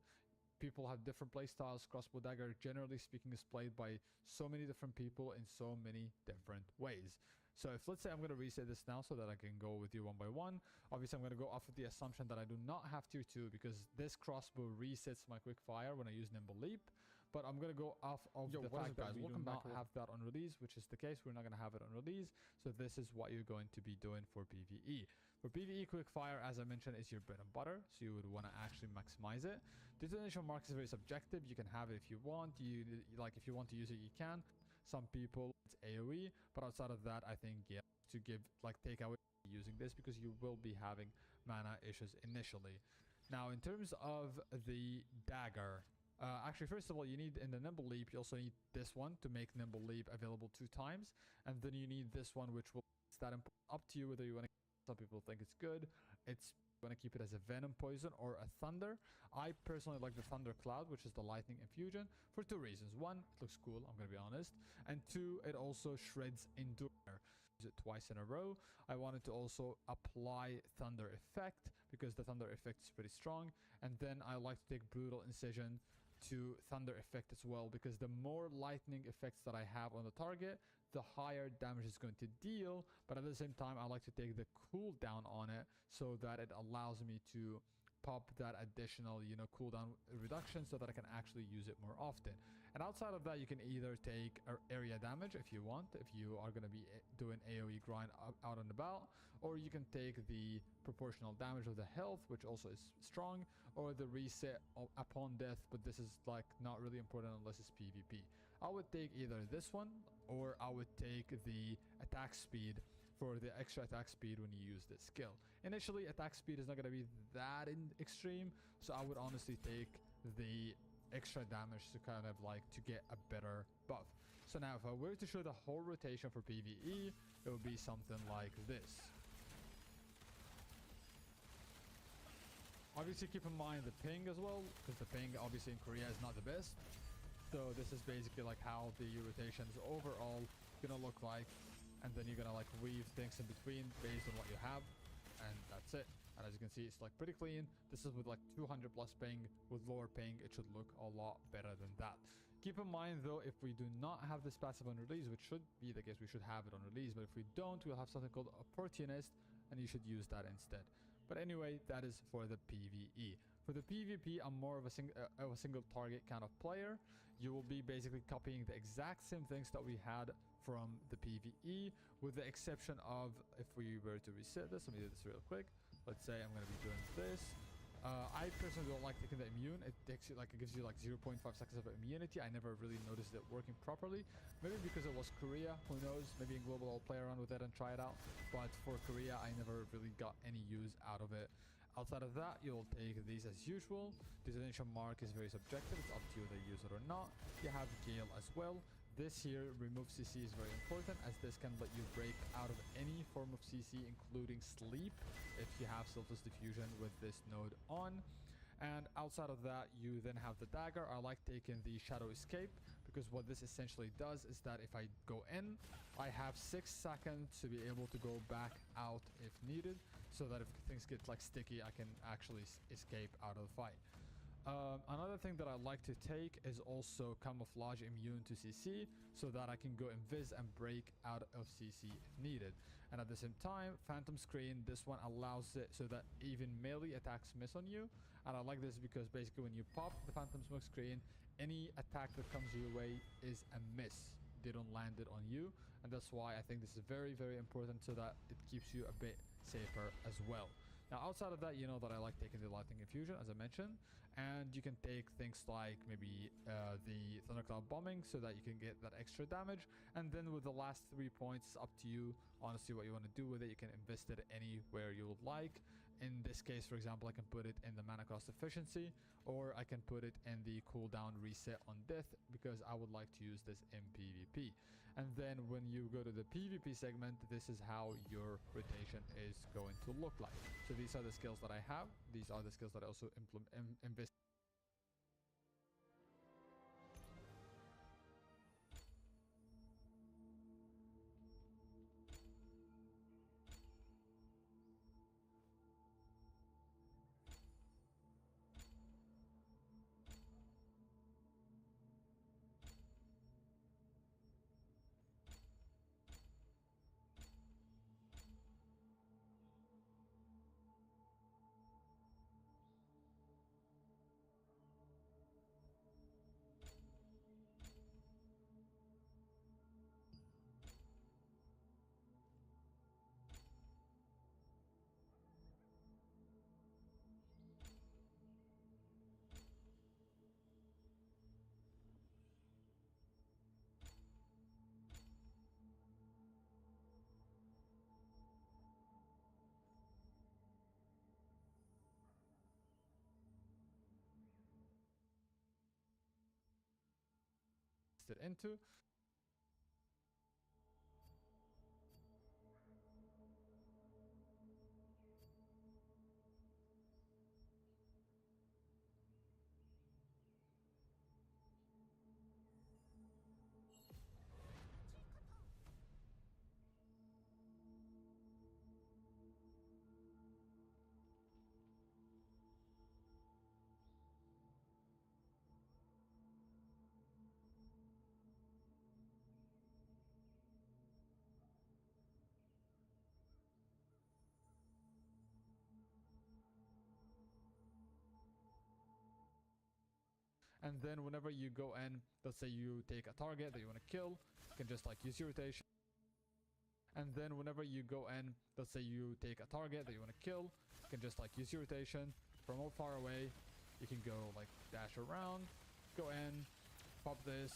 People have different playstyles. Crossbow Dagger, generally speaking, is played by so many different people in so many different ways. So if, let's say, I'm going to reset this now so that I can go with you one by one. Obviously, I'm going to go off of the assumption that I do not have tier 2 because this crossbow resets my quick fire when I use Nimble Leap. But I'm going to go off of the fact that we do not have that on release, which is the case. We're not going to have it on release. So this is what you're going to be doing for PvE. For PvE, quick fire, as I mentioned, is your bread and butter. So you would want to actually maximize it. Detonation mark is very subjective. You can have it if you want. If you want to use it, you can. Some people, it's AoE, but outside of that, I think, yeah, to take away using this because you will be having mana issues initially. Now, in terms of the dagger, actually, first of all, you need in the Nimble Leap, you also need this one to make Nimble Leap available 2 times, and then you need this one, which will that up to you whether you want to. Some people think it's good. It's going to keep it as a venom poison or a thunder. I personally like the thunder cloud, which is the lightning infusion, for 2 reasons. 1, it looks cool, I'm going to be honest, and 2, it also shreds endure. Use it twice in a row. I wanted to also apply thunder effect because the thunder effect is pretty strong, and then I like to take brutal incision to thunder effect as well, because the more lightning effects that I have on the target, the higher damage it's going to deal. But at the same time, I like to take the cooldown on it so that it allows me to pop that additional, cooldown reduction so that I can actually use it more often. And outside of that, you can either take area damage if you want, if you are going to be doing AoE grind out and about, or you can take the proportional damage of the health, which also is strong, or the reset upon death, but this is like not really important unless it's PvP. I would take either this one, or I would take the attack speed for the extra attack speed when you use this skill. Initially, attack speed is not going to be that extreme, so I would honestly take the extra damage to kind of to get a better buff. So now if I were to show the whole rotation for PvE, it would be something like this. Obviously keep in mind the ping as well, because the ping obviously in Korea is not the best. So this is basically like how the rotation is overall gonna look like, and then you're gonna weave things in between based on what you have, and that's it. And as you can see, it's pretty clean. This is with 200 plus ping. With lower ping, it should look a lot better than that. Keep in mind though, if we do not have this passive on release, which should be the case, we should have it on release, but if we don't, we'll have something called Opportunist, and you should use that instead. But anyway, that is for the PvE. For the PvP, I'm more of a single target kind of player. You will be basically copying the exact same things that we had from the PvE, with the exception of, if we were to reset this, let me do this real quick. Let's say I'm going to be doing this. I personally don't like taking the immune. It takes you it gives you 0.5 seconds of immunity. I never really noticed it working properly. Maybe because it was Korea, who knows? Maybe in global I'll play around with it and try it out. But for Korea, I never really got any use out of it. Outside of that, you'll take these as usual. Detonation mark is very subjective. It's up to you whether you use it or not. You have Gale as well. This here, remove CC, is very important, as this can let you break out of any form of CC, including sleep, if you have Selfless Diffusion with this node on. And outside of that, you then have the dagger. I like taking the Shadow Escape, because what this essentially does is that if I go in, I have 6 seconds to be able to go back out if needed, so that if things get sticky, I can actually escape out of the fight. Another thing that I like to take is also Camouflage Immune to CC, so that I can go Invis and break out of CC if needed. And at the same time, Phantom Screen, this one allows it so that even melee attacks miss on you. And I like this because basically when you pop the Phantom Smoke Screen, any attack that comes your way is a miss. They don't land it on you, and that's why I think this is very, very important, so that it keeps you a bit safer as well. Now, outside of that, you know that I like taking the Lightning Infusion, as I mentioned, and you can take things like maybe the Thundercloud Bombing, so that you can get that extra damage. And then with the last 3 points, it's up to you, honestly, what you want to do with it. You can invest it anywhere you would like. In this case, for example, I can put it in the mana cost efficiency, or I can put it in the cooldown reset on death, because I would like to use this in PvP. And then when you go to the PvP segment, this is how your rotation is going to look like. So these are the skills that I have. These are the skills that I also invest. It into. And then whenever you go in, let's say you take a target that you want to kill, you can just like use your rotation. And then whenever you go in, let's say you take a target that you want to kill, you can just like use your rotation from far away. You can go like dash around, go in, pop this,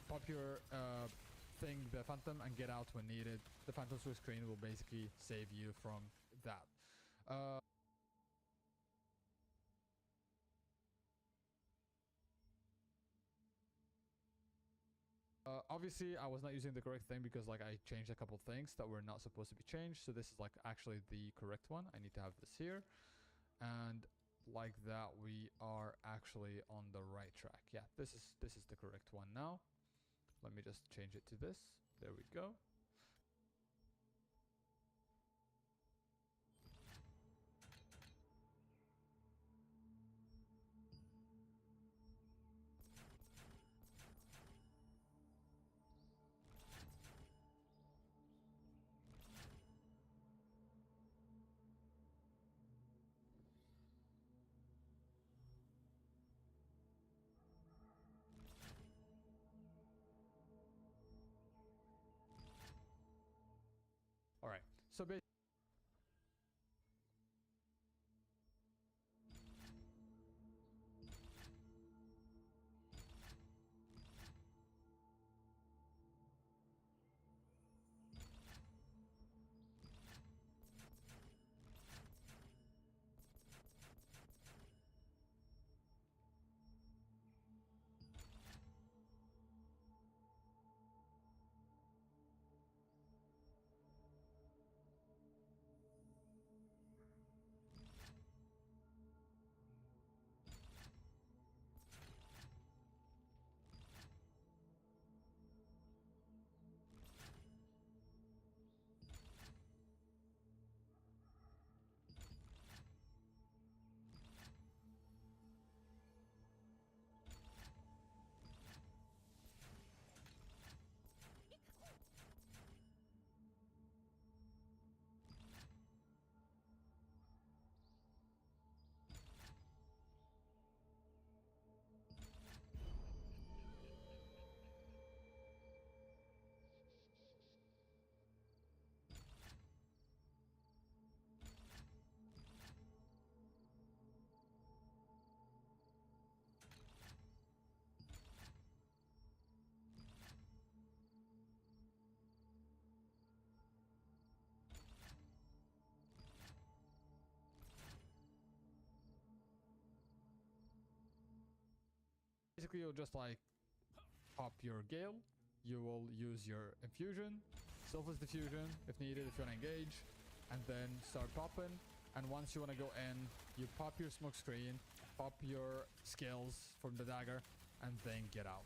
pop your thing, the phantom, and get out when needed. The phantom switch screen will basically save you from that. Obviously, I was not using the correct thing because like I changed a couple things that were not supposed to be changed. So this is like actually the correct one. I need to have this here. And like that, we are actually on the right track. Yeah, this is the correct one now. Let me just change it to this. There we go. All right. So basically, basically you'll just like pop your Gale. You will use your infusion, selfless diffusion if needed, if you want to engage, and then start popping. And once you want to go in, you pop your smoke screen, pop your skills from the dagger, and then get out.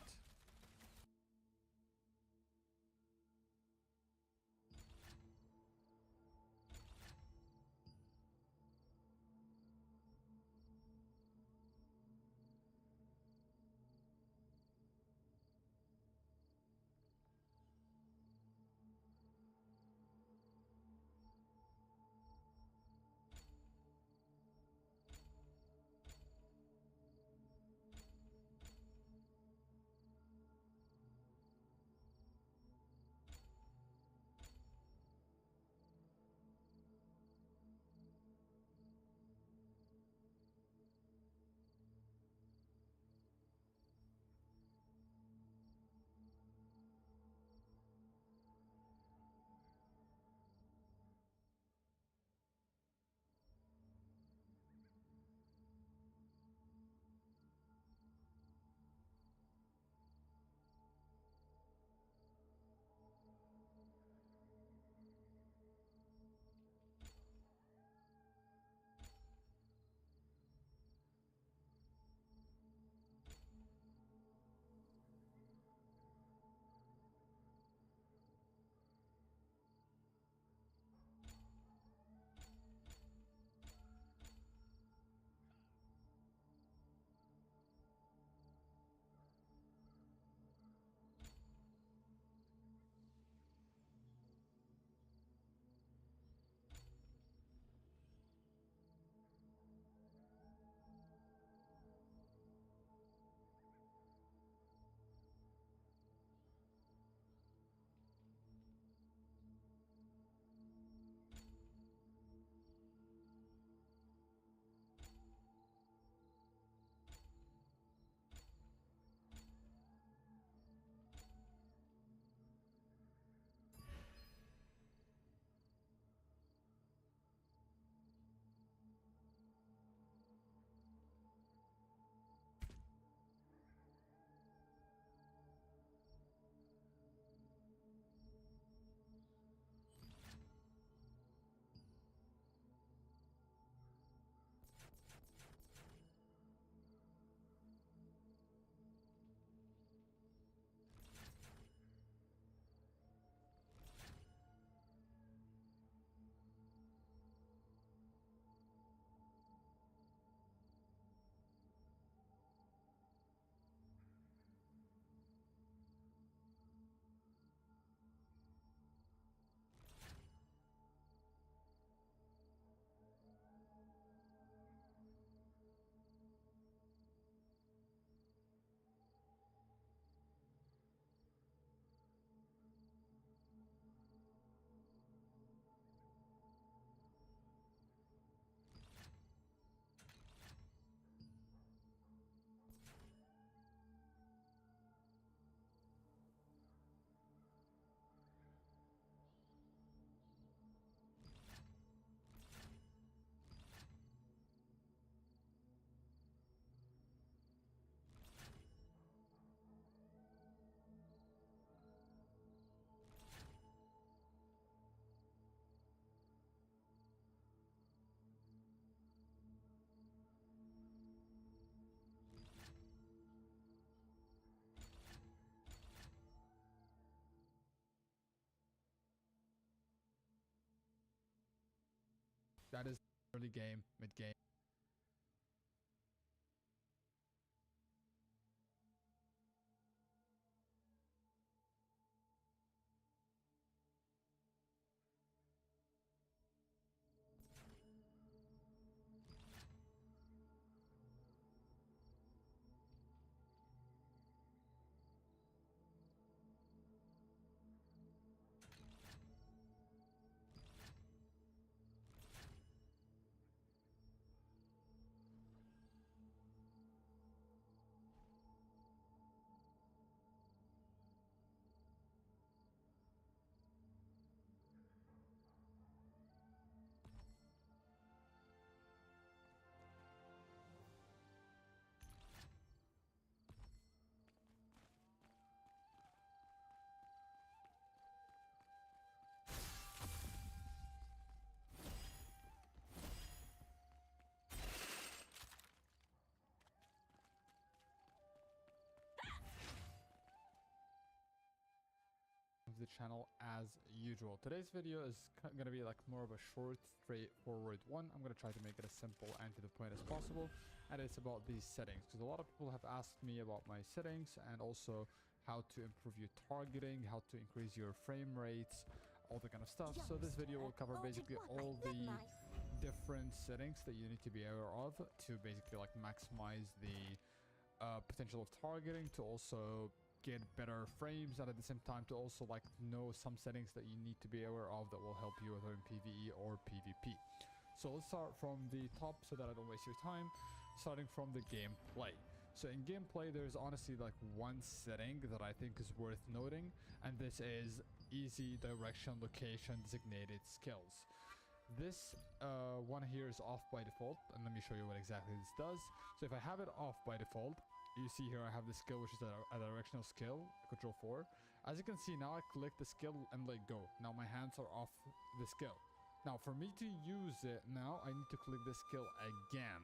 That is early game, mid game. the channel as usual. Today's video is going to be like more of a short, straightforward one. I'm going to try to make it as simple and to the point as possible, and it's about these settings, because a lot of people have asked me about my settings and also how to improve your targeting, how to increase your frame rates, all that kind of stuff. So this video will cover basically all the different settings that you need to be aware of to basically like maximize the potential of targeting, to also get better frames, and at the same time to also like know some settings that you need to be aware of that will help you whether in PvE or PvP. So let's start from the top so that I don't waste your time, starting from the gameplay. So in gameplay, there's honestly like one setting that I think is worth noting, and this is easy direction location designated skills. This one here is off by default, and let me show you what exactly this does. So if I have it off by default, you see here I have the skill, which is a directional skill, control 4. As you can see, now I click the skill and let go. Now my hands are off the skill. Now for me to use it now, I need to click the skill again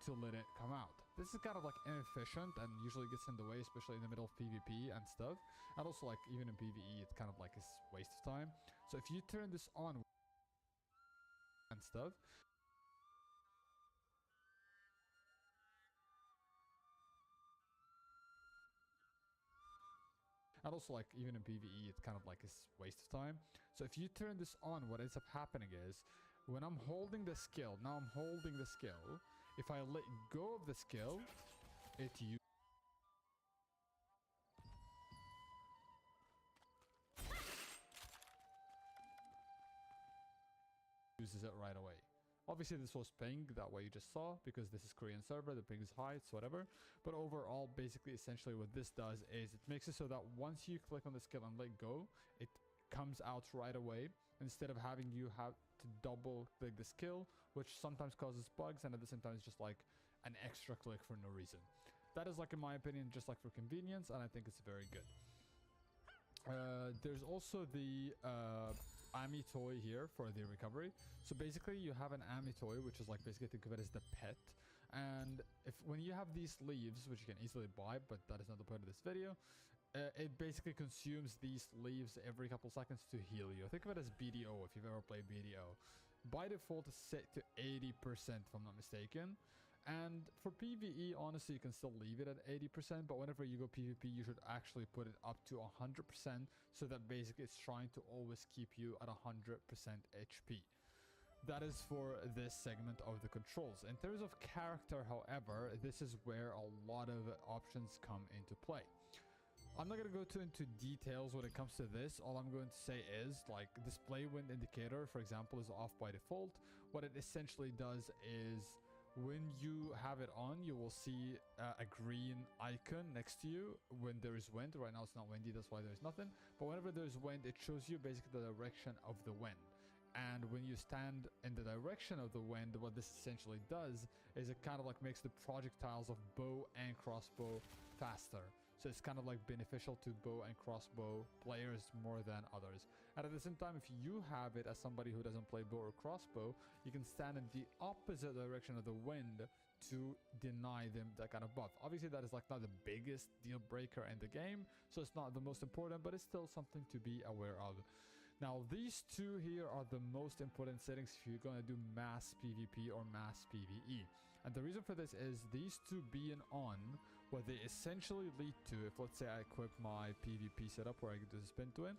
to let it come out. This is kind of like inefficient and usually gets in the way, especially in the middle of PvP and stuff. And also like even in PvE, it's kind of like a waste of time. So if you turn this on and stuff, and also like even in PvE, it's kind of like a waste of time. So if you turn this on, what ends up happening is when I'm holding the skill, now I'm holding the skill, if I let go of the skill, it uses it right away. Obviously this was ping, that way you just saw, because this is Korean server, the ping is high, it's whatever. But overall, basically, essentially what this does is it makes it so that once you click on the skill and let go, it comes out right away, instead of having you have to double click the skill, which sometimes causes bugs, and at the same time it's just like an extra click for no reason. That is, like, in my opinion, just like for convenience, and I think it's very good. There's also the Ami toy here for the recovery. So basically you have an Ami toy, which is like basically think of it as the pet, and when you have these leaves, which you can easily buy, but that is not the point of this video, it basically consumes these leaves every couple seconds to heal you. Think of it as BDO if you've ever played BDO. By default it's set to 80% if I'm not mistaken. And for PvE, honestly, you can still leave it at 80%, but whenever you go PvP, you should actually put it up to 100%, so that basically it's trying to always keep you at 100% HP. That is for this segment of the controls. In terms of character, however, this is where a lot of options come into play. I'm not going to go into details when it comes to this. All I'm going to say is, like, display wind indicator, for example, is off by default. What it essentially does is, when you have it on, you will see a green icon next to you when there is wind. Right now it's not windy, that's why there's nothing. But whenever there's wind, it shows you basically the direction of the wind. And when you stand in the direction of the wind, what this essentially does is it kind of like makes the projectiles of bow and crossbow faster. So it's kind of like beneficial to bow and crossbow players more than others. And at the same time, if you have it as somebody who doesn't play bow or crossbow, you can stand in the opposite direction of the wind to deny them that kind of buff. Obviously, that is like not the biggest deal breaker in the game, so it's not the most important, but it's still something to be aware of. Now, these two here are the most important settings if you're going to do mass PvP or mass PvE. And the reason for this is these two being on, what they essentially lead to, if let's say I equip my PvP setup where I can do the spin to win,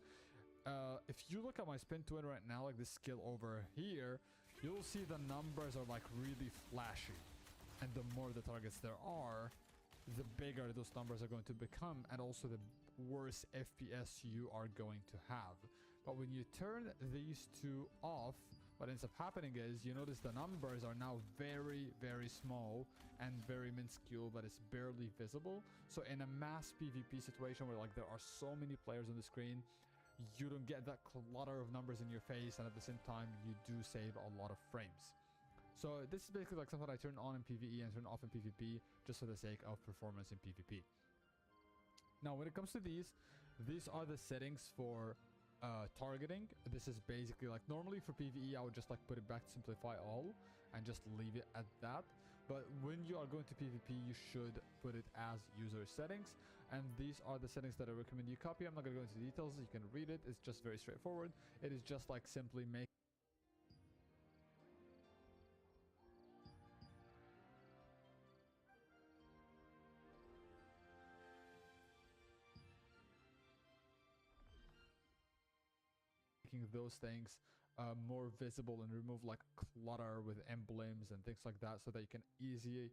if you look at my spin to win right now, like this skill over here, you'll see the numbers are like really flashy. And the more the targets there are, the bigger those numbers are going to become, and also the worse FPS you are going to have. But when you turn these two off, what ends up happening is you notice the numbers are now very, very small and very minuscule, that it's barely visible. So in a mass PvP situation where like there are so many players on the screen, you don't get that clutter of numbers in your face, and at the same time you do save a lot of frames. So this is basically like something I turn on in PvE and turn off in PvP just for the sake of performance in PvP. Now when it comes to these are the settings for targeting. This is basically like, normally for PvE I would just like put it back to simplify all and just leave it at that, but when you are going to PvP you should put it as user settings, and these are the settings that I recommend you copy. I'm not going to go into details, you can read it. It's just very straightforward. It is just like simply making those things more visible and remove like clutter with emblems and things like that, so that you can easily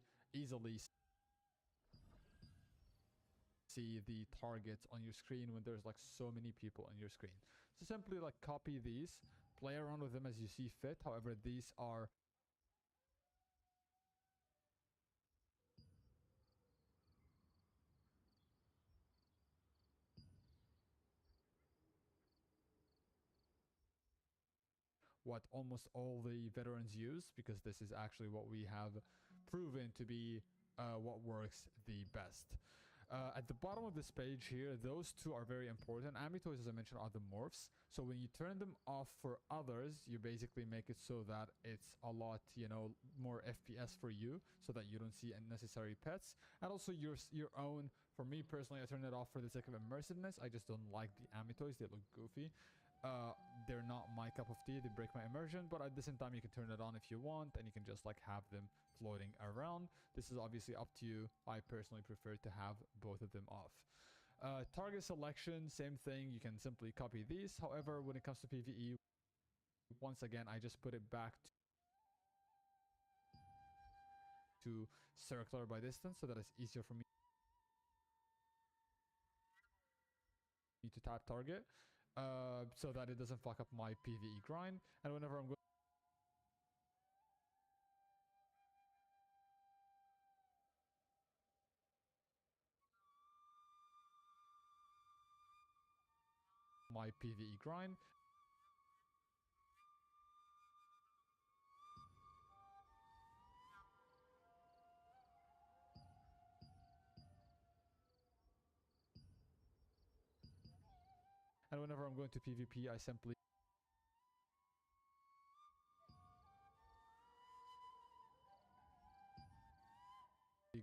see the targets on your screen when there's like so many people on your screen. So simply like copy these, play around with them as you see fit. However, these are what almost all the veterans use, because this is actually what we have proven to be what works the best. At the bottom of this page here, those two are very important. Amitoys, as I mentioned, are the morphs. So when you turn them off for others, you basically make it so that it's a lot, you know, more FPS for you, so that you don't see unnecessary pets. And also your own. For me personally, I turn it off for the sake of immersiveness. I just don't like the Amitoys. They look goofy. They're not my cup of tea. They break my immersion, but at the same time you can turn it on if you want, and you can just like have them floating around. This is obviously up to you. I personally prefer to have both of them off. Target selection, same thing. You can simply copy these. However, when it comes to PvE, once again I just put it back to circular by distance, so that it's easier for me to tap target, so that it doesn't fuck up my PvE grind. And whenever I'm going my PvE grind, and whenever I'm going to PvP, I simply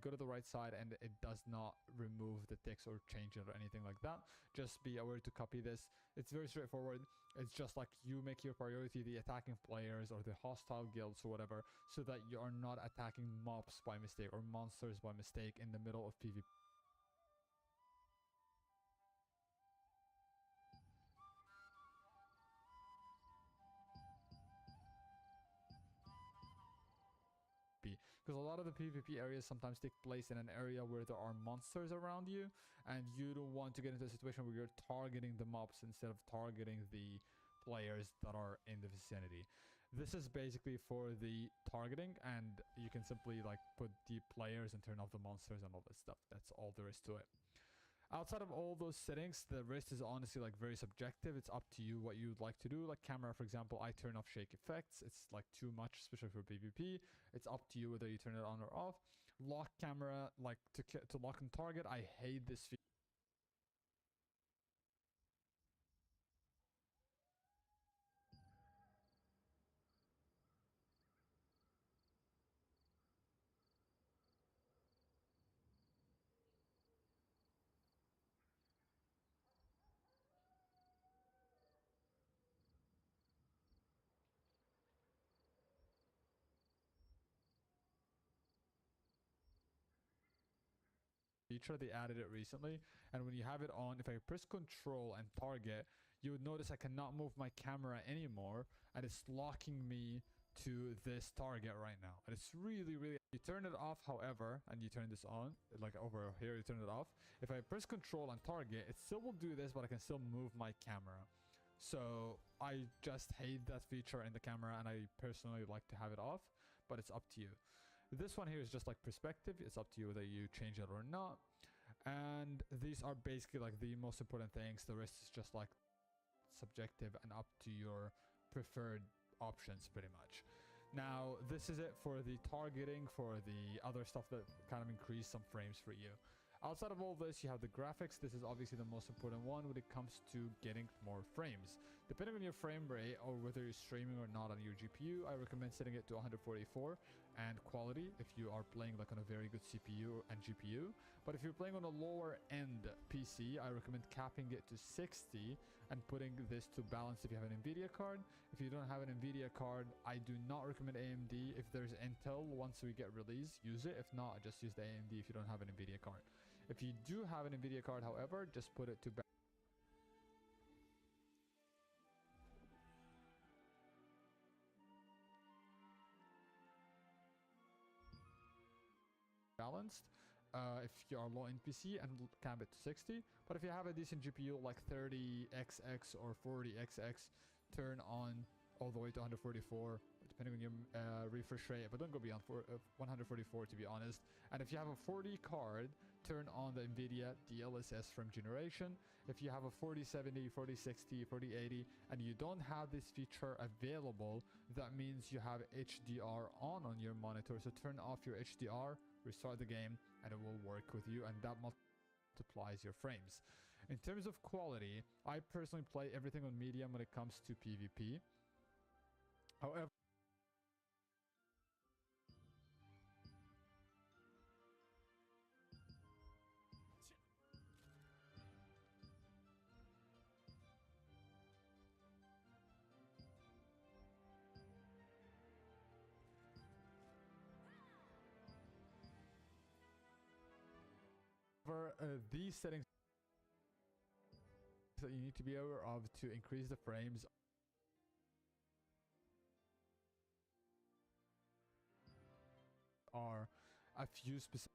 go to the right side, and it does not remove the ticks or change it or anything like that. Just be aware to copy this. It's very straightforward. It's just like you make your priority the attacking players or the hostile guilds or whatever, so that you are not attacking mobs by mistake or monsters by mistake in the middle of PvP. Because a lot of the PvP areas sometimes take place in an area where there are monsters around you, and you don't want to get into a situation where you're targeting the mobs instead of targeting the players that are in the vicinity. This is basically for the targeting, and you can simply like put the players and turn off the monsters and all that stuff. That's all there is to it. Outside of all those settings, the rest is honestly like very subjective. It's up to you what you'd like to do. Like camera, for example, I turn off shake effects. It's like too much, especially for PvP. It's up to you whether you turn it on or off. Lock camera, like to lock and target, I hate this feature. They added it recently, and when you have it on, if I press control and target, you would notice I cannot move my camera anymore, and it's locking me to this target right now. And it's really you turn it off, however, and you turn this on, like over here you turn it off. If I press control and target, it still will do this, but I can still move my camera. So I just hate that feature in the camera, and I personally like to have it off, but it's up to you. This one here is just like perspective. It's up to you whether you change it or not. And these are basically like the most important things. The rest is just like subjective and up to your preferred options pretty much. Now, this is it for the targeting. For the other stuff that kind of increase some frames for you. Outside of all this, you have the graphics. This is obviously the most important one when it comes to getting more frames. Depending on your frame rate or whether you're streaming or not on your GPU, I recommend setting it to 144 and quality if you are playing like on a very good CPU and GPU. But if you're playing on a lower end PC, I recommend capping it to 60 and putting this to balance if you have an Nvidia card. If you don't have an Nvidia card, I do not recommend AMD. If there's Intel, once we get released, use it. If not, just use the AMD if you don't have an Nvidia card. If you do have an Nvidia card, however, just put it to balanced if you are low in PC, and cap it to 60. But if you have a decent GPU like 30XX or 40XX, turn on all the way to 144 depending on your refresh rate, but don't go beyond 144 to be honest. And if you have a 40 card, turn on the Nvidia DLSS from generation. If you have a 4070, 4060, 4080 and you don't have this feature available, that means you have HDR on your monitor. So turn off your HDR, restart the game, and it will work with you, and that multiplies your frames. In terms of quality, I personally play everything on medium when it comes to PvP. However, these settings that you need to be aware of to increase the frames are a few specific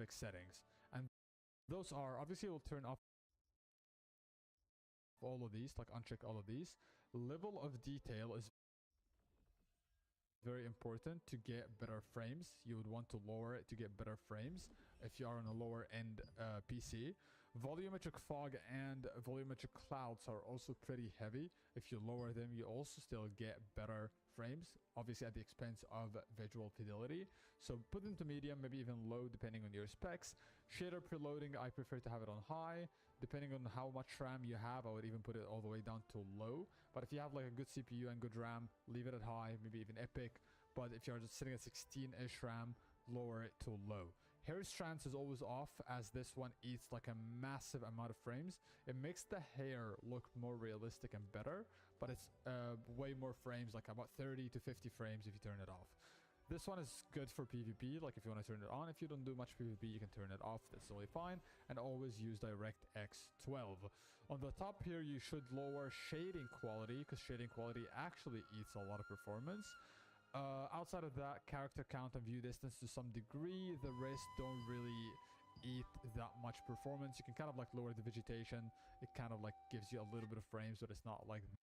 settings, and those are obviously will turn off all of these, like uncheck all of these. Level of detail is very important to get better frames. You would want to lower it to get better frames if you are on a lower end PC. Volumetric fog and volumetric clouds are also pretty heavy. If you lower them, you also still get better frames, obviously at the expense of visual fidelity. So put them to medium, maybe even low depending on your specs. Shader preloading, I prefer to have it on high. Depending on how much RAM you have, I would even put it all the way down to low. But if you have like a good CPU and good RAM, leave it at high, maybe even epic. But if you're just sitting at 16-ish RAM, lower it to low. Hair strands is always off, as this one eats like a massive amount of frames. It makes the hair look more realistic and better, but it's way more frames, like about 30 to 50 frames if you turn it off. This one is good for PvP, like if you want to turn it on. If you don't do much PvP, you can turn it off. That's totally fine. And always use DirectX 12. On the top here, you should lower shading quality, because shading quality actually eats a lot of performance. Outside of that, character count and view distance to some degree. The rest don't really eat that much performance. You can kind of like lower the vegetation. It kind of like gives you a little bit of frames, but it's not like the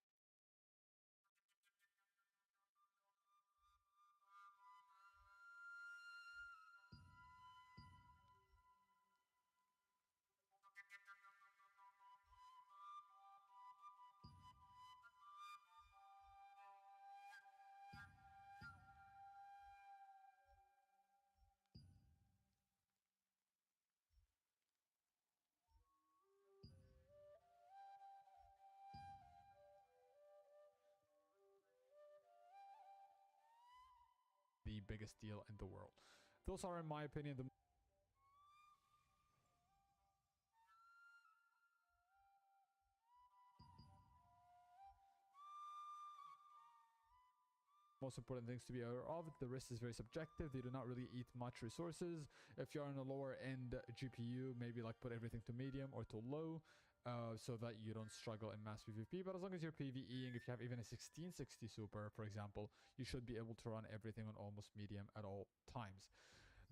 biggest deal in the world. Those are, in my opinion, the most important things to be aware of. The rest is very subjective. They do not really eat much resources. If you're on a lower end GPU, maybe like put everything to medium or to low, so that you don't struggle in mass PvP. But as long as you're PvEing, if you have even a 1660 super, for example, you should be able to run everything on almost medium at all times.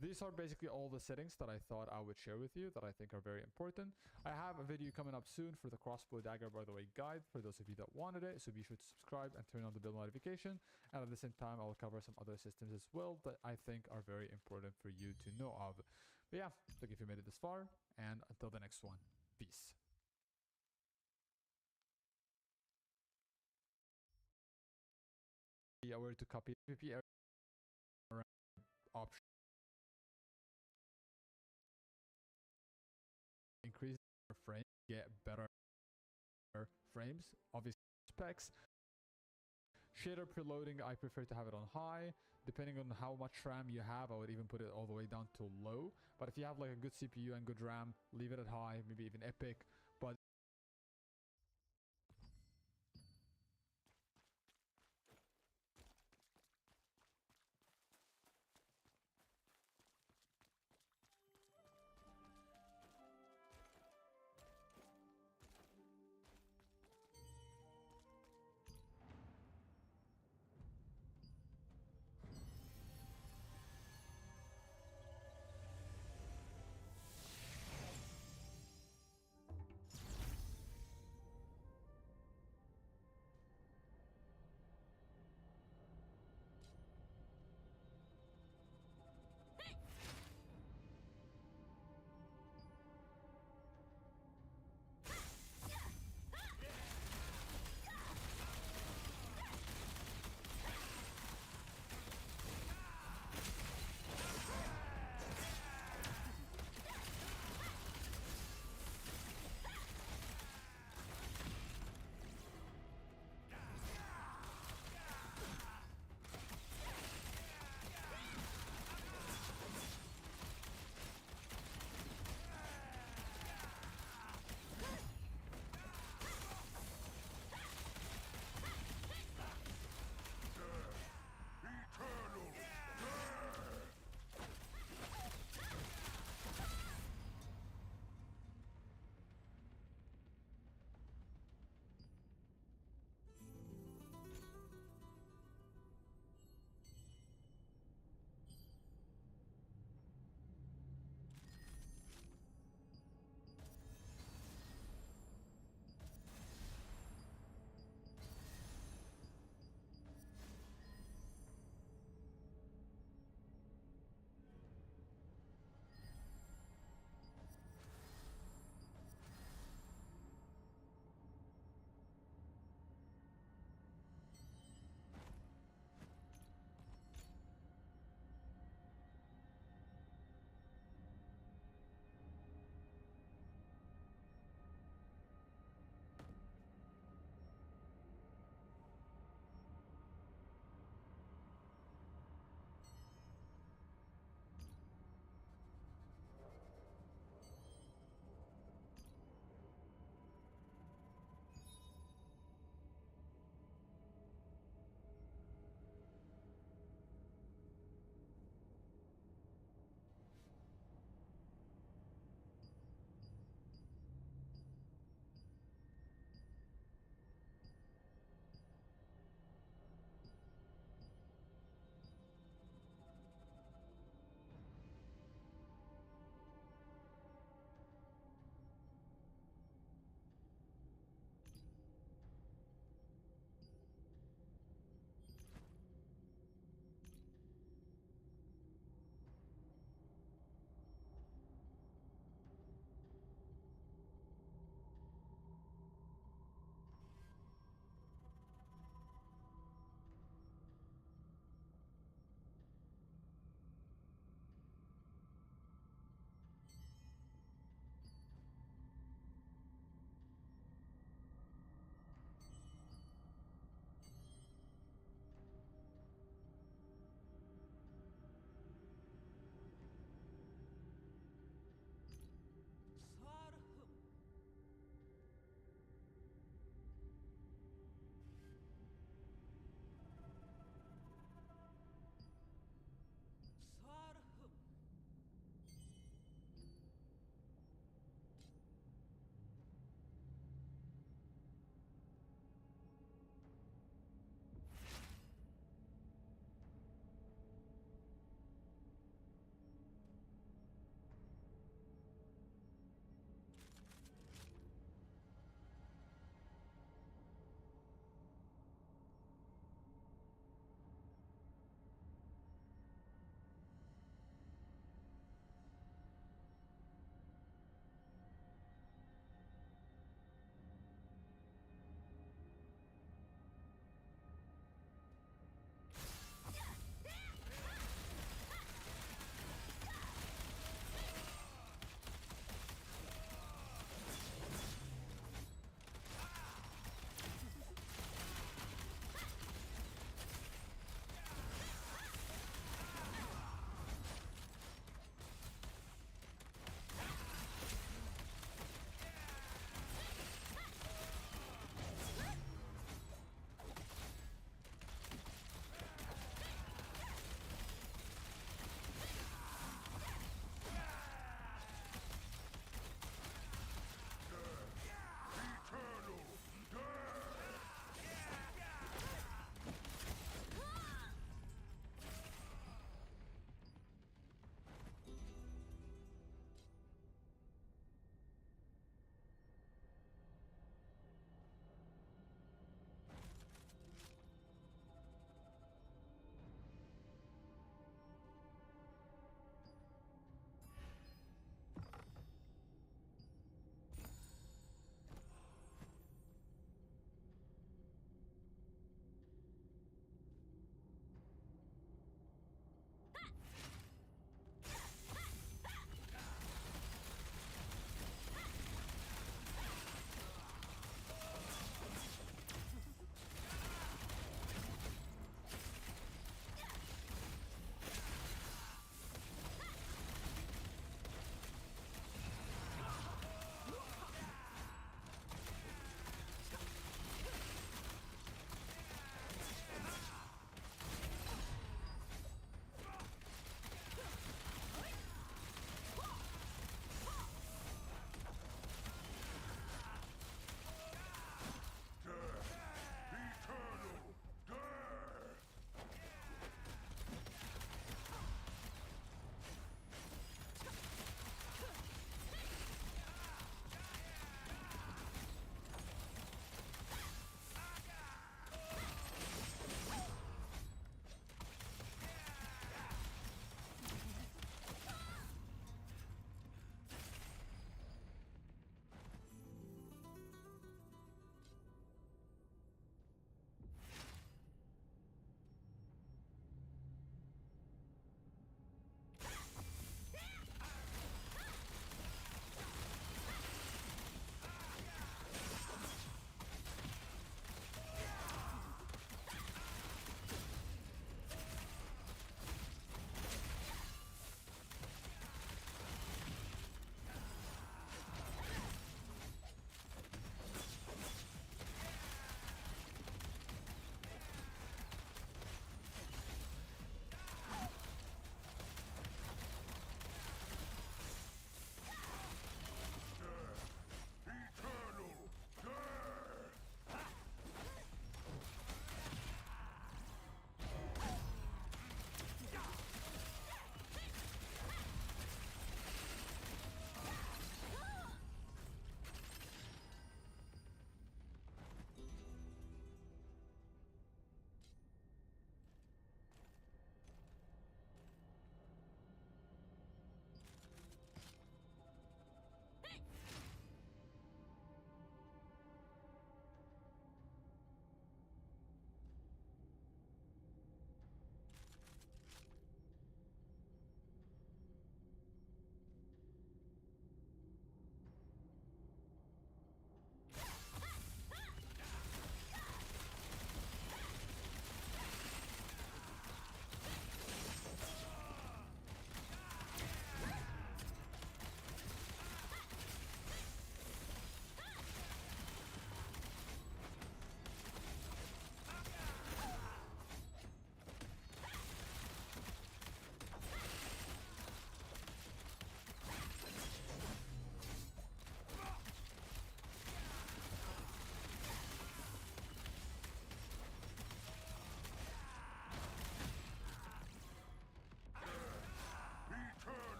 these are basically all the settings that I thought I would share with you that I think are very important. I have a video coming up soon for the crossbow dagger, by the way, guide for those of you that wanted it. So be sure to subscribe and turn on the bell notification. And at the same time, I'll cover some other systems as well that I think are very important for you to know of. But yeah, look, if you made it this far, and until the next one, peace. Be aware to copy F2P option. Increase your frame, get better frames, obviously specs. Shader preloading, I prefer to have it on high. Depending on how much RAM you have, I would even put it all the way down to low. But if you have like a good CPU and good RAM, leave it at high, maybe even epic. But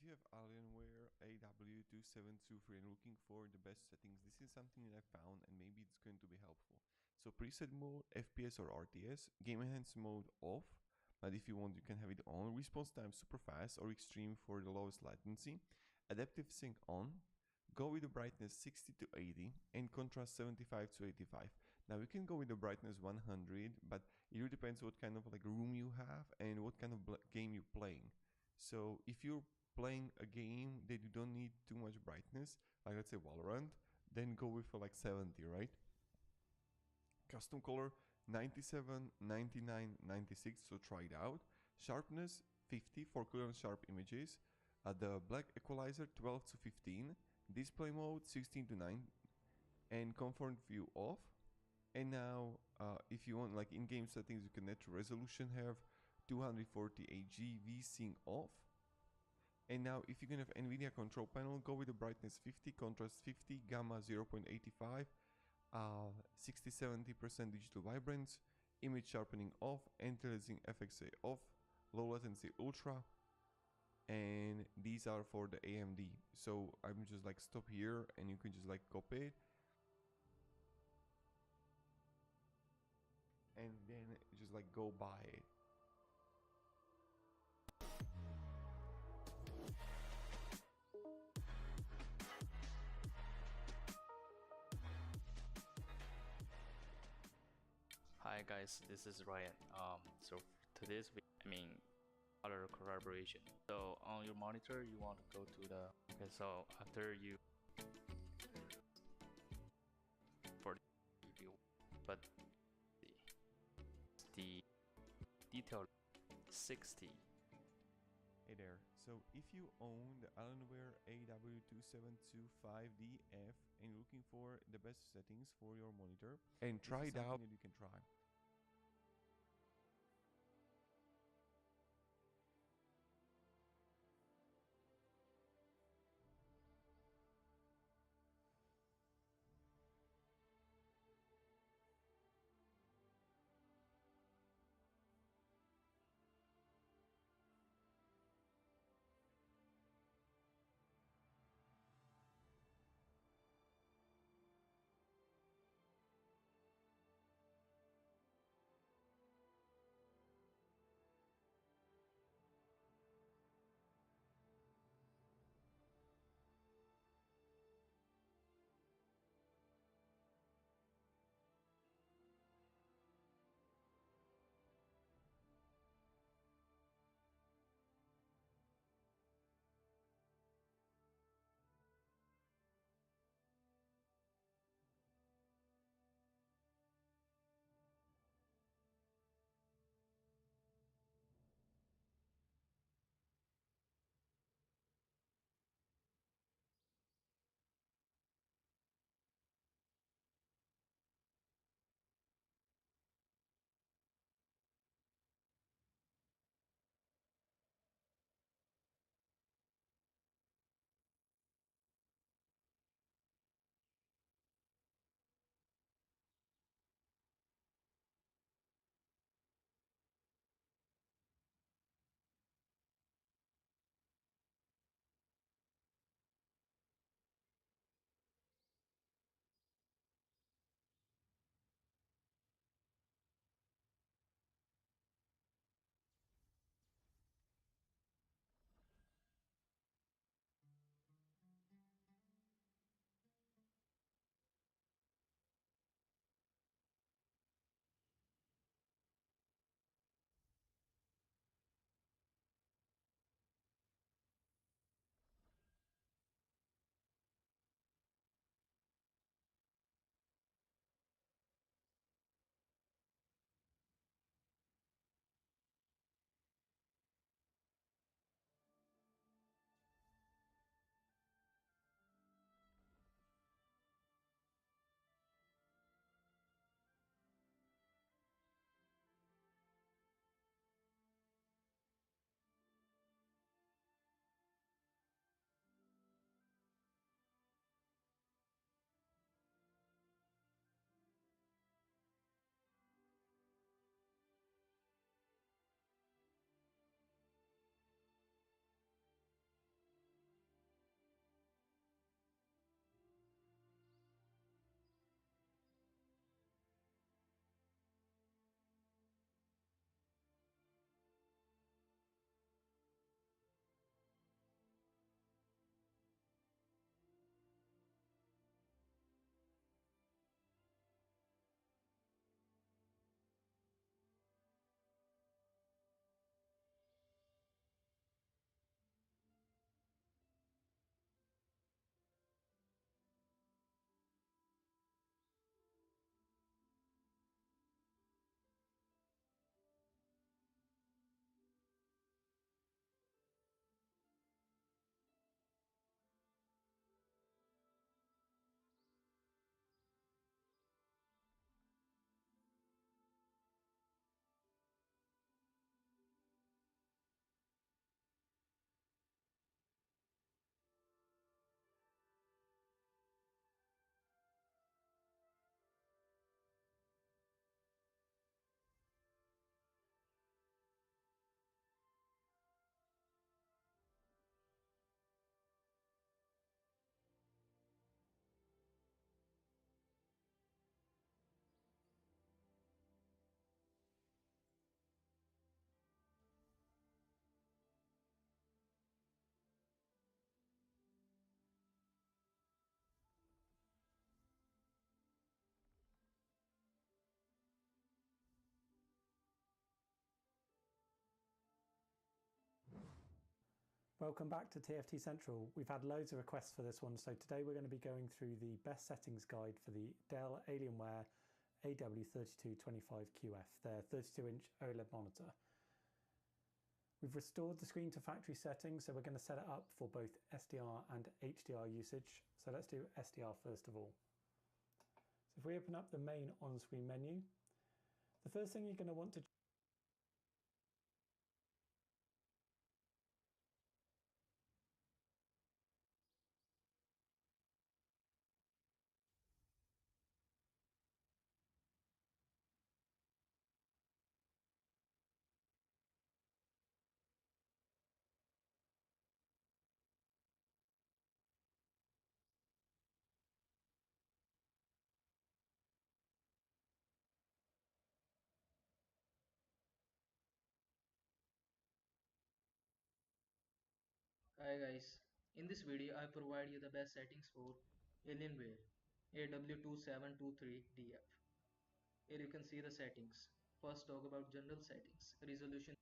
if you have Alienware AW2723 and looking for the best settings, this is something that I found and maybe it's going to be helpful. So preset mode, FPS or RTS, game enhance mode off, but if you want you can have it on, response time super fast or extreme for the lowest latency, adaptive sync on, go with the brightness 60 to 80 and contrast 75 to 85. Now you can go with the brightness 100, but it really depends what kind of like room you have and what kind of game you're playing. So if you're playing a game that you don't need too much brightness, like let's say Valorant, then go with like 70, right? Custom color 97, 99, 96, so try it out. Sharpness 50 for clear and sharp images. The black equalizer 12 to 15. Display mode 16 to 9. And comfort view off. And now if you want like in-game settings, you can natural resolution have 240 VSync off. And now if you can have NVIDIA control panel, go with the brightness 50, contrast 50, gamma 0.85, 60-70% digital vibrance, image sharpening off, anti-aliasing FXA off, low latency ultra, and these are for the AMD. So I'm just like stop here and you can just like copy it. And then just like go buy it. Hi guys, this is Ryan. So today's other collaboration. So on your monitor, you want to go to the so after you for the review, but the detail 60. Hey there, so if you own the Alienware AW2725DF and you're looking for the best settings for your monitor and try it out, that you can try. Welcome back to TFT Central. We've had loads of requests for this one, so today we're going to be going through the best settings guide for the Dell Alienware AW3225QF, their 32-inch OLED monitor. We've restored the screen to factory settings, so we're going to set it up for both SDR and HDR usage. So let's do SDR first of all. So if we open up the main on-screen menu, the first thing you're going to want to Hi guys, in this video I provide you the best settings for Alienware AW2723DF. Here you can see the settings. First talk about general settings. Resolution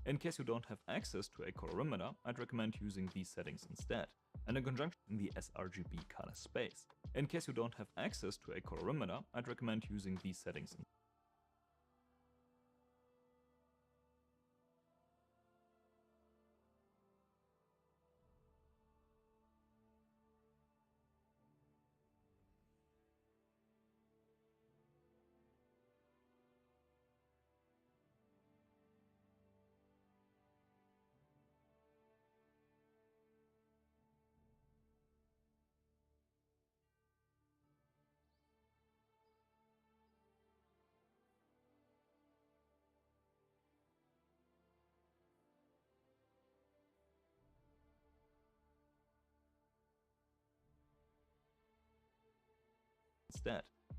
In case you don't have access to a colorimeter, I'd recommend using these settings instead, and in conjunction in the sRGB color space. In case you don't have access to a colorimeter, I'd recommend using these settings instead.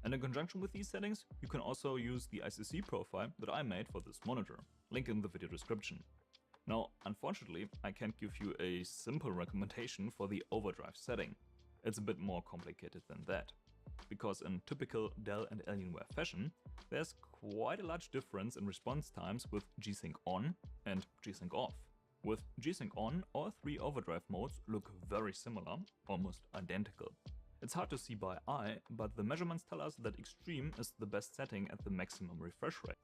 And in conjunction with these settings, you can also use the ICC profile that I made for this monitor, link in the video description. Now, unfortunately, I can't give you a simple recommendation for the overdrive setting. It's a bit more complicated than that. Because in typical Dell and Alienware fashion, there's quite a large difference in response times with G-Sync on and G-Sync off. With G-Sync on, all three overdrive modes look very similar, almost identical. It's hard to see by eye, but the measurements tell us that Extreme is the best setting at the maximum refresh rate.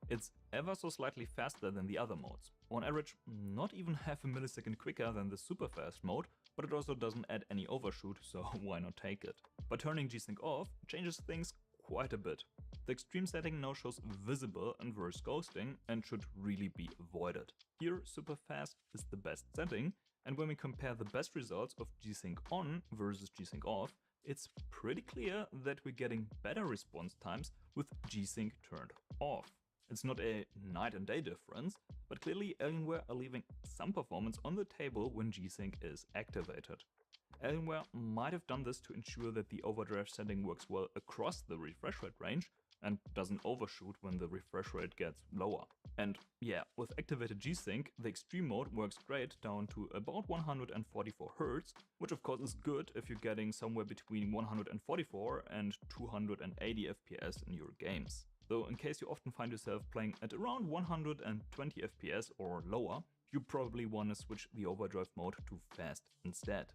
It's ever so slightly faster than the other modes. On average, not even half a millisecond quicker than the super fast mode, but it also doesn't add any overshoot, so why not take it? But turning G-Sync off changes things quite a bit. The Extreme setting now shows visible and worse ghosting and should really be avoided. Here, super fast is the best setting, and when we compare the best results of G-Sync on versus G-Sync off, it's pretty clear that we're getting better response times with G-Sync turned off. It's not a night and day difference, but clearly Alienware are leaving some performance on the table when G-Sync is activated. Alienware might have done this to ensure that the overdrive setting works well across the refresh rate range and doesn't overshoot when the refresh rate gets lower. And yeah, with activated G-Sync, the Extreme mode works great down to about 144 Hz, which of course is good if you're getting somewhere between 144 and 280 FPS in your games. Though in case you often find yourself playing at around 120 FPS or lower, you probably want to switch the overdrive mode to fast instead.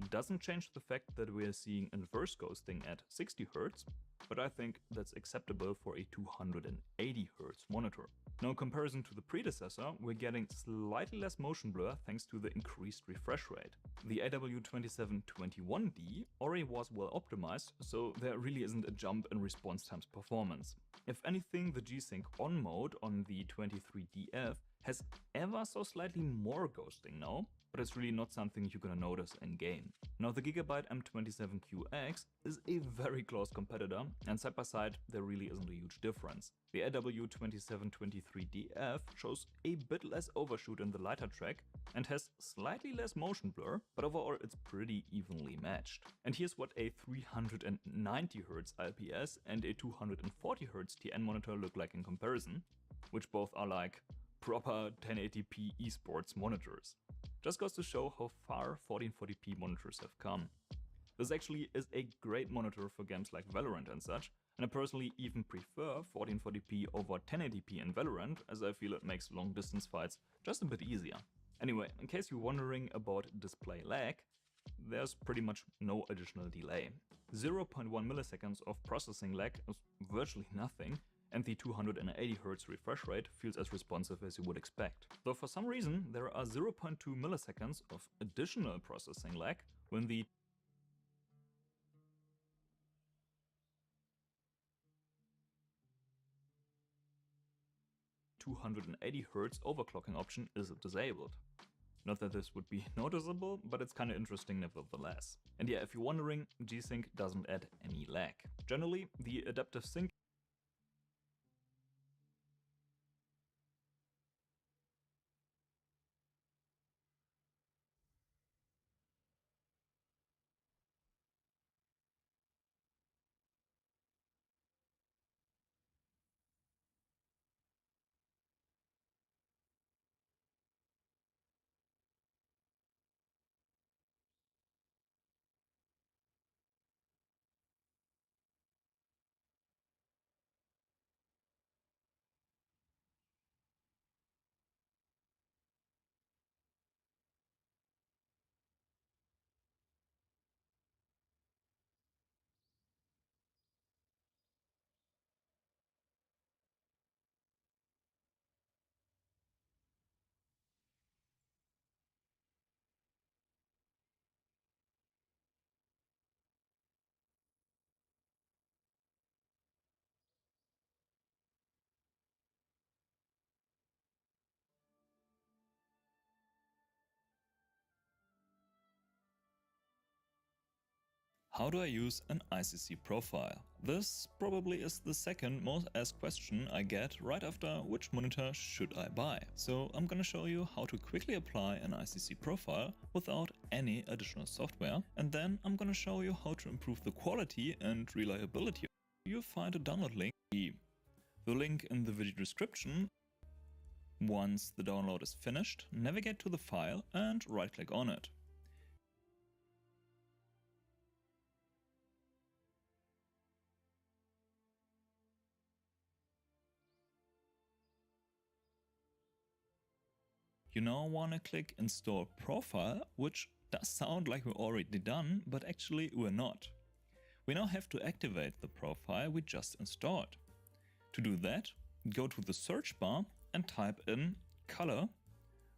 Doesn't change the fact that we are seeing inverse ghosting at 60 Hz, but I think that's acceptable for a 280 Hz monitor. Now, in comparison to the predecessor, we're getting slightly less motion blur thanks to the increased refresh rate. The AW2721D already was well optimized, so there really isn't a jump in response time's performance. If anything, the G-Sync on mode on the 23DF has ever so slightly more ghosting now, but it's really not something you're gonna notice in game. Now, the Gigabyte M27QX is a very close competitor, and side by side there really isn't a huge difference. The AW2723DF shows a bit less overshoot in the lighter track and has slightly less motion blur, but overall it's pretty evenly matched. And here's what a 390 Hz IPS and a 240 Hz TN monitor look like in comparison, which both are like proper 1080p esports monitors. Just goes to show how far 1440p monitors have come. This actually is a great monitor for games like Valorant and such, and I personally even prefer 1440p over 1080p in Valorant, as I feel it makes long distance fights just a bit easier. Anyway, in case you're wondering about display lag, there's pretty much no additional delay. 0.1 milliseconds of processing lag is virtually nothing, and the 280 Hz refresh rate feels as responsive as you would expect. Though for some reason there are 0.2 milliseconds of additional processing lag when the 280 Hz overclocking option is disabled. Not that this would be noticeable, but it's kinda interesting nevertheless. And yeah, if you're wondering, G-Sync doesn't add any lag. Generally, the adaptive sync How do I use an ICC profile? This probably is the second most asked question I get right after which monitor should I buy. So I'm gonna show you how to quickly apply an ICC profile without any additional software, and then I'm gonna show you how to improve the quality and reliability. You'll find a download link, the link in the video description. Once the download is finished, navigate to the file and right-click on it. You now want to click Install Profile, which does sound like we're already done, but actually we're not. We now have to activate the profile we just installed. To do that, go to the search bar and type in color,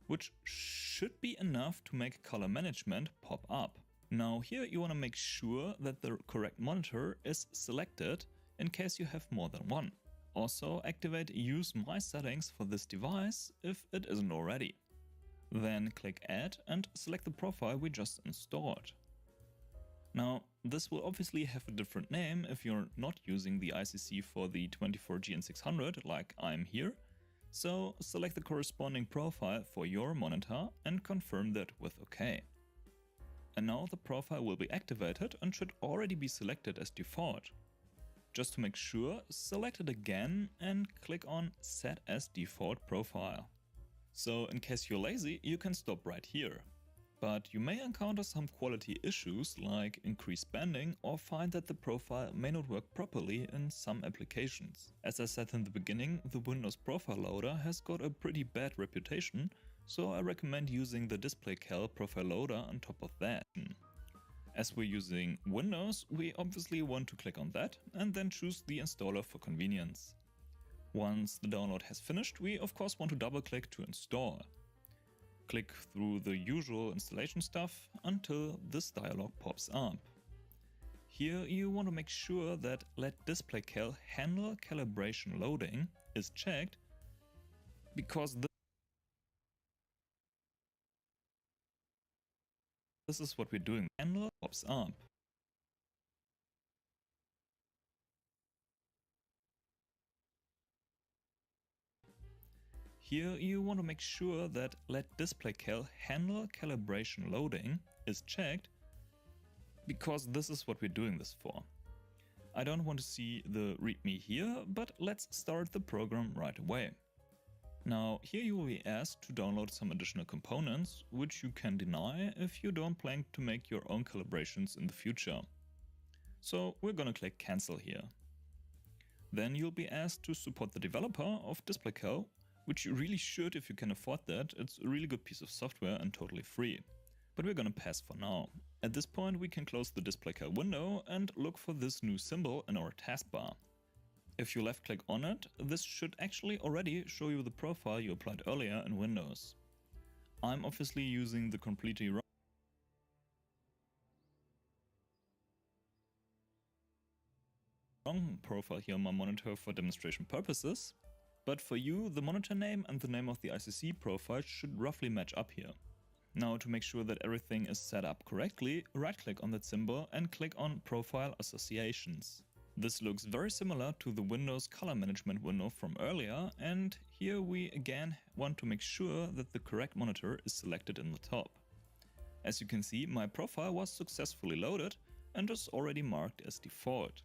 which should be enough to make color management pop up. Now here you want to make sure that the correct monitor is selected in case you have more than one. Also activate Use My Settings for this device if it isn't already. Then click Add and select the profile we just installed. Now, this will obviously have a different name if you're not using the ICC for the 24GN600 like I'm here, so select the corresponding profile for your monitor and confirm that with OK. And now the profile will be activated and should already be selected as default. Just to make sure, select it again and click on Set as Default Profile. So in case you're lazy, you can stop right here. But you may encounter some quality issues like increased banding or find that the profile may not work properly in some applications. As I said in the beginning, the Windows Profile Loader has got a pretty bad reputation, so I recommend using the DisplayCal Profile Loader on top of that. As we're using Windows, we obviously want to click on that and then choose the installer for convenience. Once the download has finished, we of course want to double click to install. Click through the usual installation stuff until this dialog pops up. Here you want to make sure that Let Display Cal Handle Calibration Loading is checked, because this is what we're doing. Handle pops up. Here you want to make sure that Let Display Cal Handle Calibration Loading is checked, because this is what we're doing this for. I don't want to see the readme here, but let's start the program right away. Now here you will be asked to download some additional components, which you can deny if you don't plan to make your own calibrations in the future. So we're gonna click cancel here. Then you'll be asked to support the developer of DisplayCal, which you really should if you can afford that. It's a really good piece of software and totally free. But we're gonna pass for now. At this point we can close the DisplayCal window and look for this new symbol in our taskbar. If you left click on it, this should actually already show you the profile you applied earlier in Windows. I'm obviously using the completely wrong profile here on my monitor for demonstration purposes, but for you the monitor name and the name of the ICC profile should roughly match up here. Now to make sure that everything is set up correctly, right click on that symbol and click on Profile Associations. This looks very similar to the Windows color management window from earlier, and here we again want to make sure that the correct monitor is selected in the top. As you can see, my profile was successfully loaded and is already marked as default.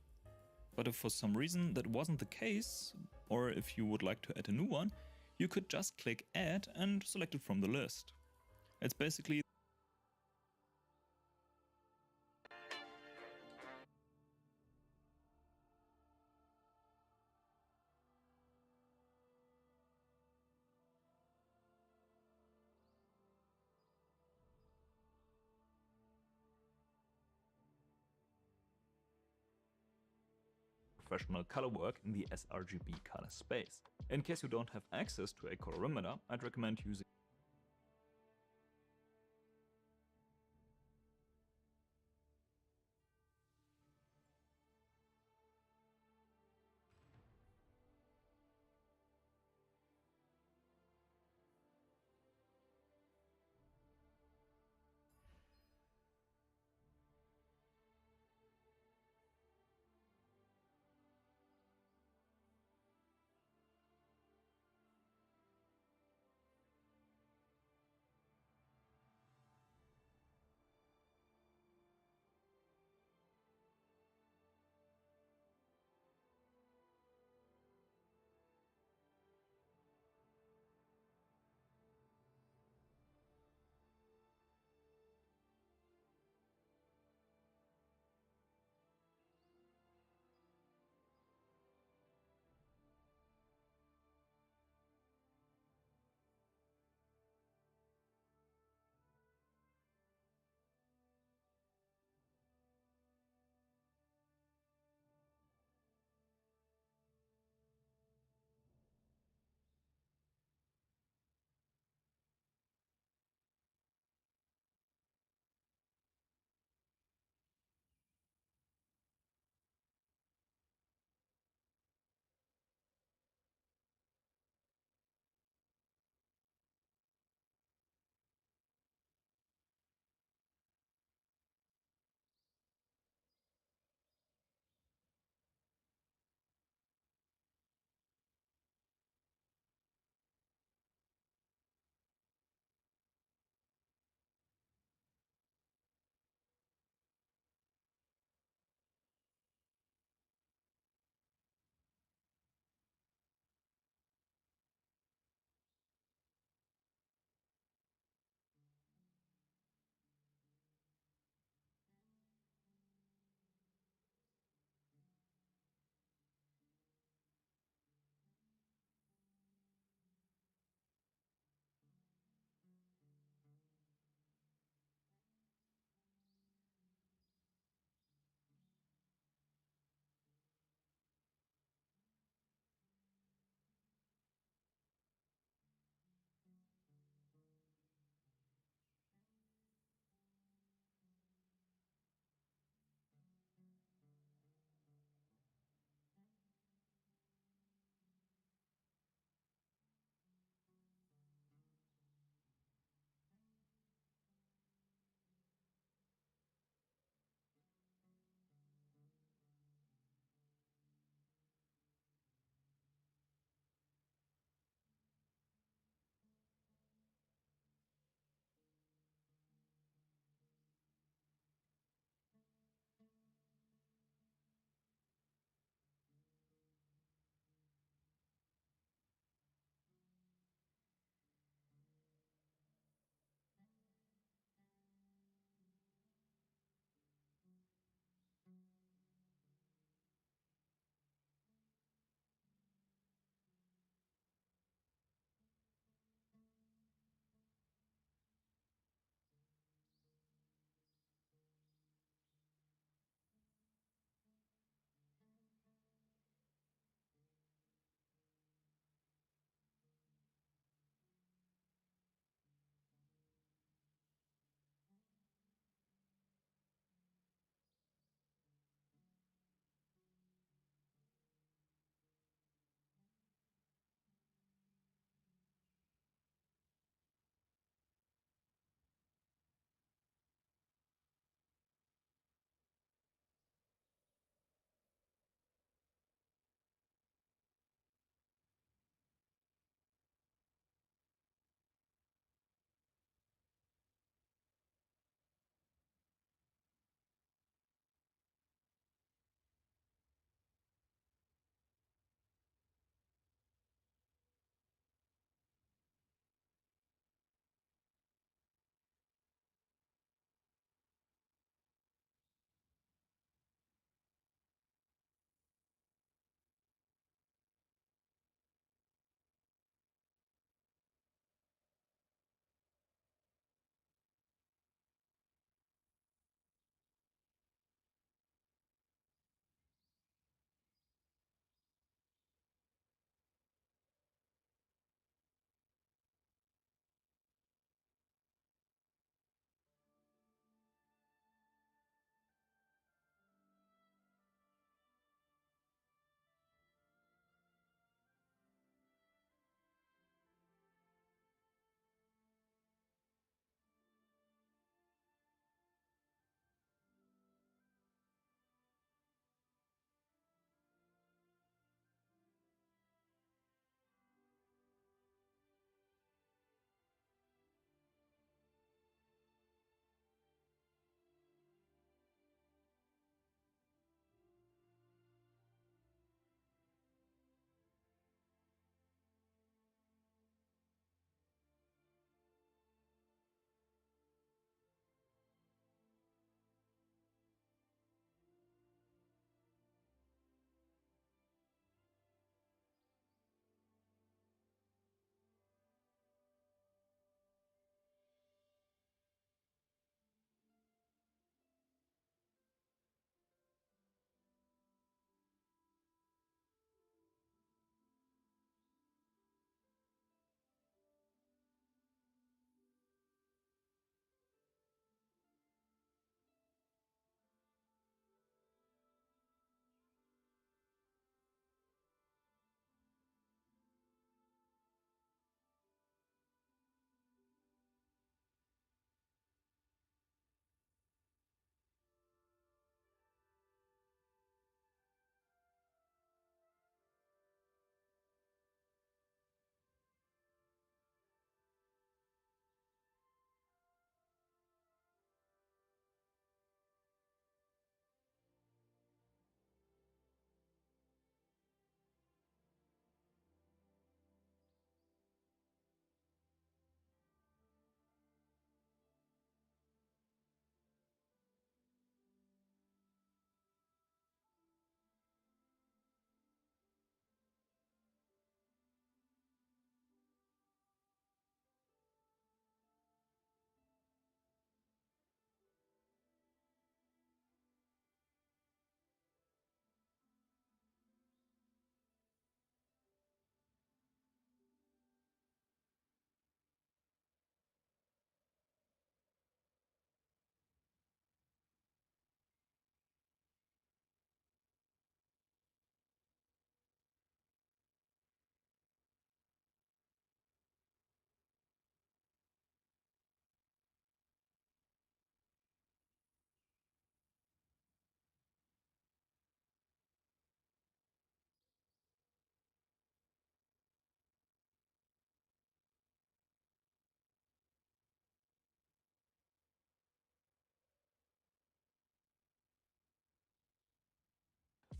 But if for some reason that wasn't the case, or if you would like to add a new one, you could just click Add and select it from the list. It's basically professional color work in the sRGB color space. In case you don't have access to a colorimeter, I'd recommend using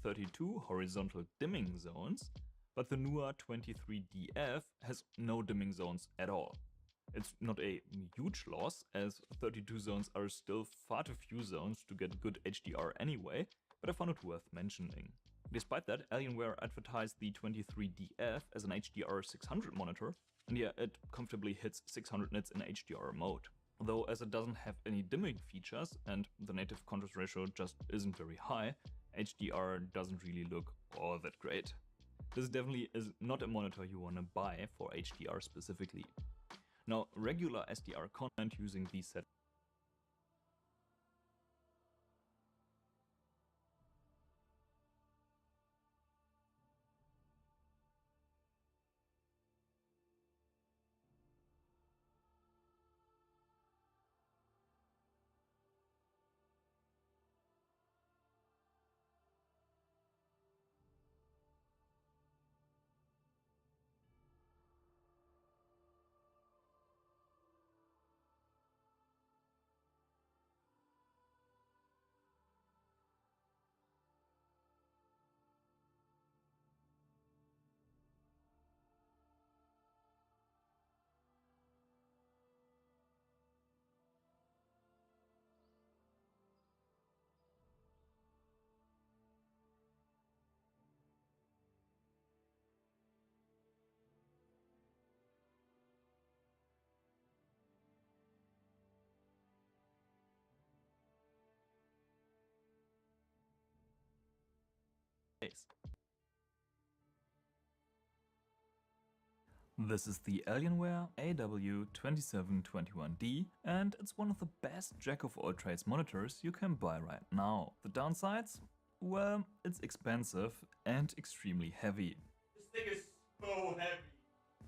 32 horizontal dimming zones, but the newer 23DF has no dimming zones at all. It's not a huge loss, as 32 zones are still far too few zones to get good HDR anyway, but I found it worth mentioning. Despite that, Alienware advertised the 23DF as an HDR 600 monitor, and yeah, it comfortably hits 600 nits in HDR mode. Though as it doesn't have any dimming features and the native contrast ratio just isn't very high, HDR doesn't really look all that great. This definitely is not a monitor you want to buy for HDR specifically. Now, regular SDR content using these settings days. This is the Alienware AW2721D, and it's one of the best jack-of-all-trades monitors you can buy right now. The downsides? Well, it's expensive and extremely heavy. This thing is so heavy.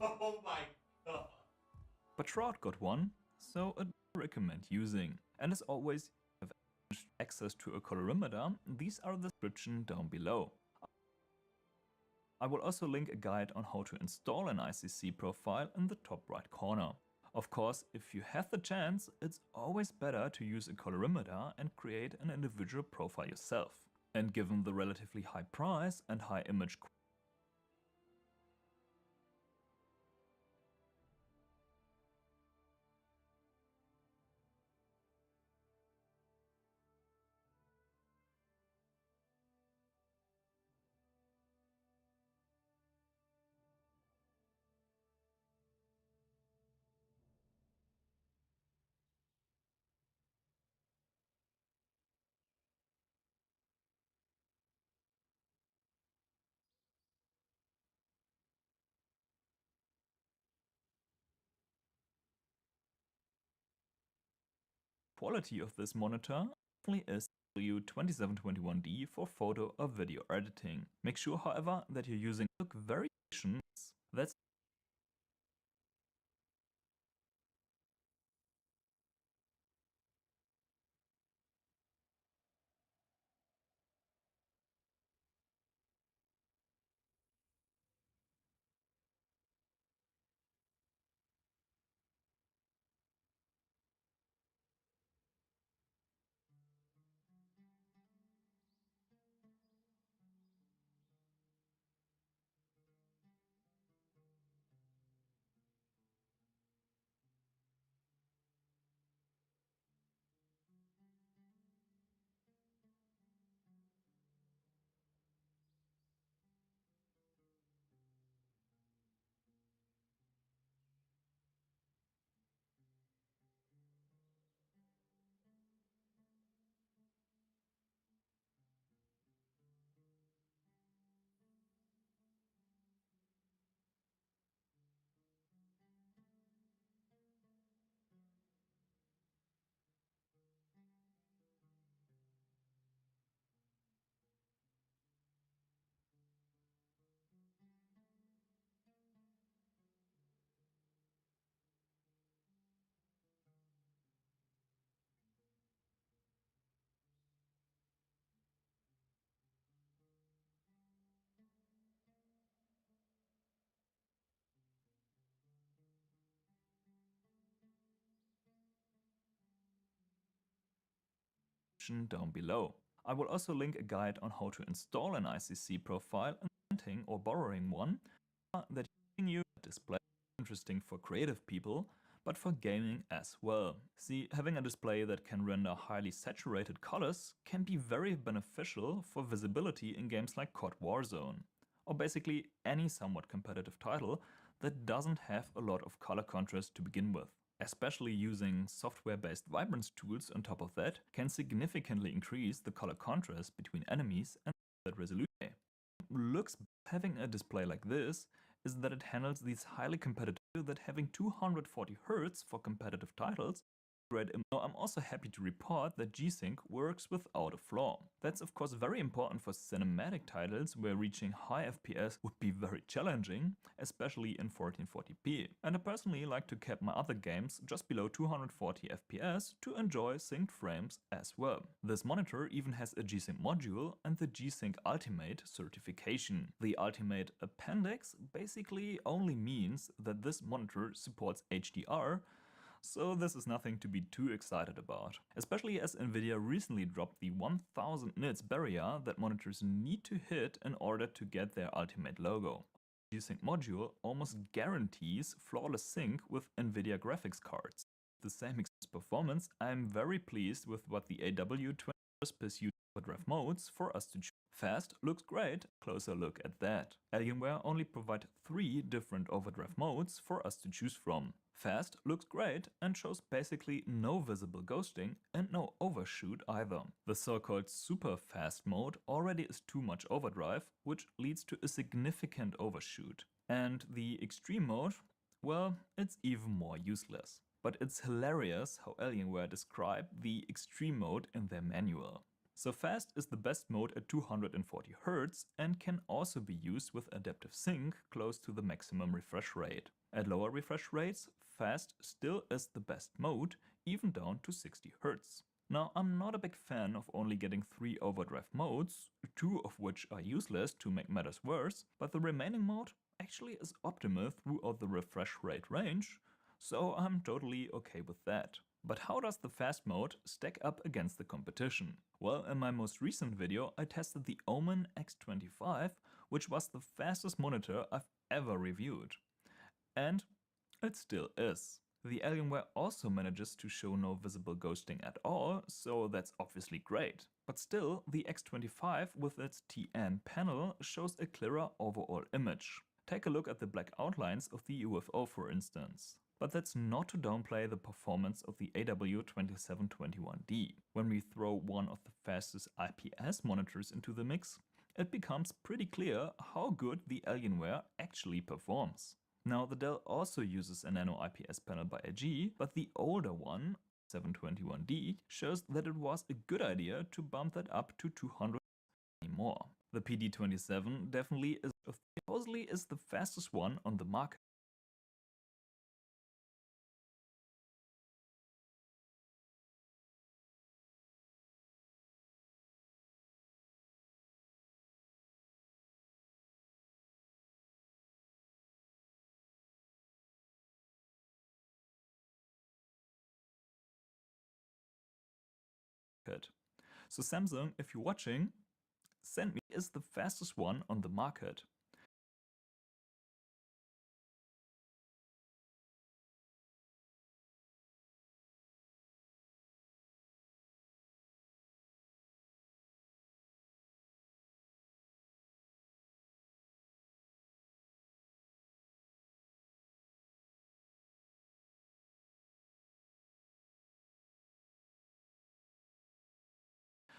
Oh my god. But Shroud got one, so I recommend using. And as always, if you have access to a colorimeter, these are the description down below. I will also link a guide on how to install an ICC profile in the top right corner. Of course, if you have the chance, it's always better to use a colorimeter and create an individual profile yourself. And given the relatively high price and high image quality of this monitor only is W2721D for photo or video editing. Make sure, however, that you're using look variations. That's down below. I will also link a guide on how to install an ICC profile and renting or borrowing one that you display interesting for creative people, but for gaming as well. See, having a display that can render highly saturated colors can be very beneficial for visibility in games like COD Warzone, or basically any somewhat competitive title that doesn't have a lot of color contrast to begin with. Especially using software-based vibrance tools on top of that can significantly increase the color contrast between enemies and that resolution. Looks having a display like this is that it handles these highly competitive that having 240 Hz for competitive titles. Now, I'm also happy to report that G-Sync works without a flaw. That's of course very important for cinematic titles where reaching high FPS would be very challenging, especially in 1440p. And I personally like to cap my other games just below 240 FPS to enjoy synced frames as well. This monitor even has a G-Sync module and the G-Sync Ultimate certification. The Ultimate Appendix basically only means that this monitor supports HDR, so this is nothing to be too excited about. Especially as Nvidia recently dropped the 1000 nits barrier that monitors need to hit in order to get their Ultimate logo. The G-Sync module almost guarantees flawless sync with Nvidia graphics cards. The same performance, I'm very pleased with what the AW20 pursued overdrive modes for us to choose. Fast looks great, closer look at that. Alienware only provide 3 different overdrive modes for us to choose from. Fast looks great and shows basically no visible ghosting and no overshoot either. The so-called super fast mode already is too much overdrive, which leads to a significant overshoot. And the extreme mode, well, it's even more useless. But it's hilarious how Alienware described the extreme mode in their manual. So fast is the best mode at 240 Hz and can also be used with adaptive sync close to the maximum refresh rate. At lower refresh rates, fast still is the best mode, even down to 60 Hz. Now, I'm not a big fan of only getting 3 overdrive modes, 2 of which are useless to make matters worse, but the remaining mode actually is optimal throughout the refresh rate range, so I'm totally okay with that. But how does the fast mode stack up against the competition? Well, in my most recent video I tested the Omen X25, which was the fastest monitor I've ever reviewed. And it still is. The Alienware also manages to show no visible ghosting at all, so that's obviously great. But still, the X25 with its TN panel shows a clearer overall image. Take a look at the black outlines of the UFO for instance. But that's not to downplay the performance of the AW2721D. When we throw one of the fastest IPS monitors into the mix, it becomes pretty clear how good the Alienware actually performs. Now, the Dell also uses a nano IPS panel by AG, but the older one, 721D, shows that it was a good idea to bump that up to 200 more. The PD27 definitely supposedly is the fastest one on the market. So Samsung, if you're watching, send me is the fastest one on the market.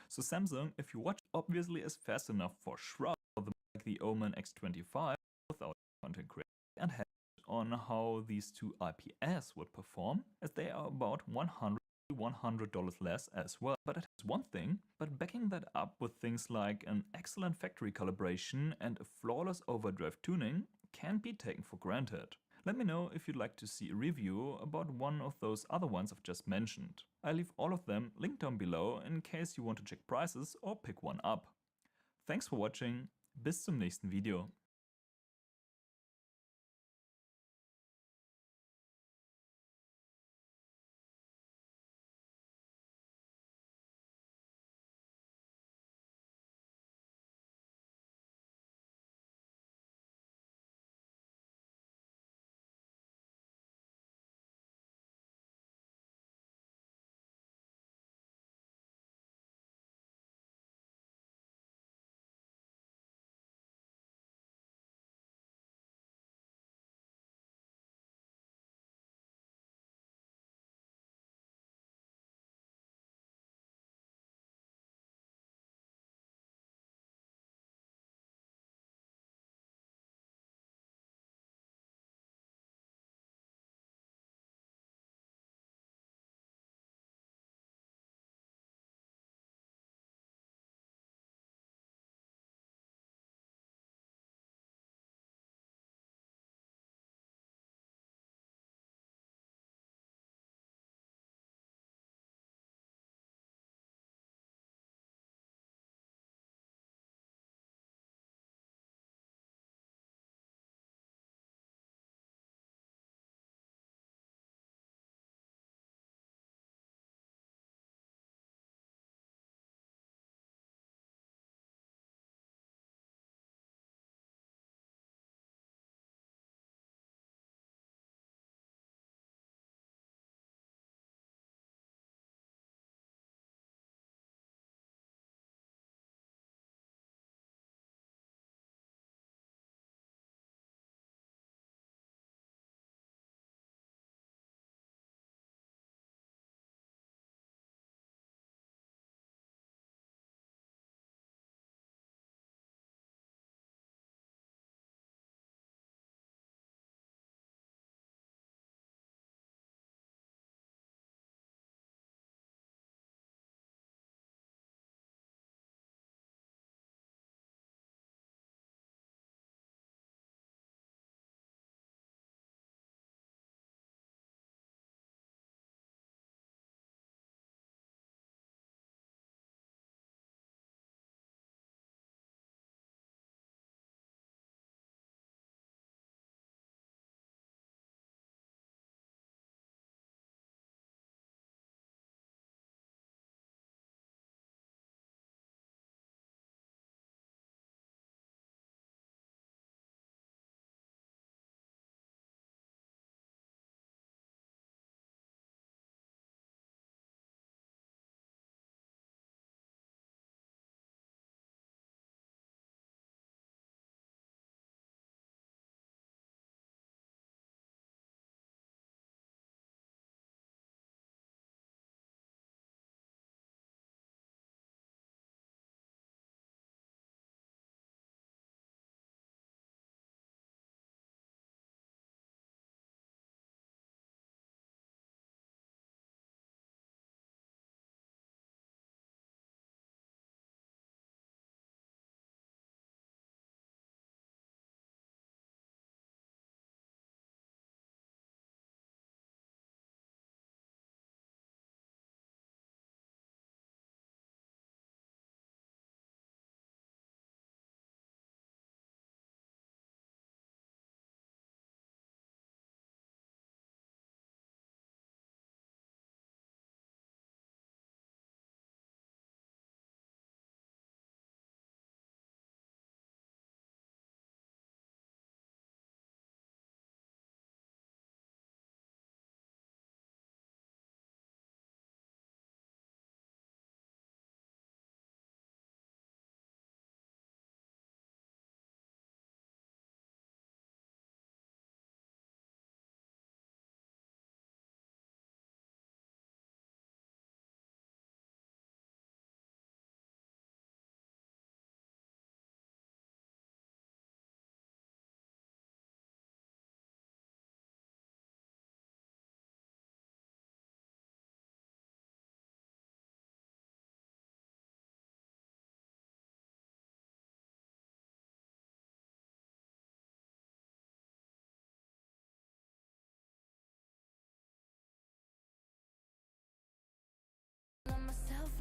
So Samsung, if you watch, obviously is fast enough for Shroud, like the Omen X25 without content creation, and has on how these two IPS would perform, as they are about $100 less as well. But it has one thing, but backing that up with things like an excellent factory calibration and a flawless overdrive tuning can't be taken for granted. Let me know if you'd like to see a review about one of those other ones I've just mentioned. I leave all of them linked down below in case you want to check prices or pick one up. Thanks for watching, bis zum nächsten Video.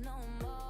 no more.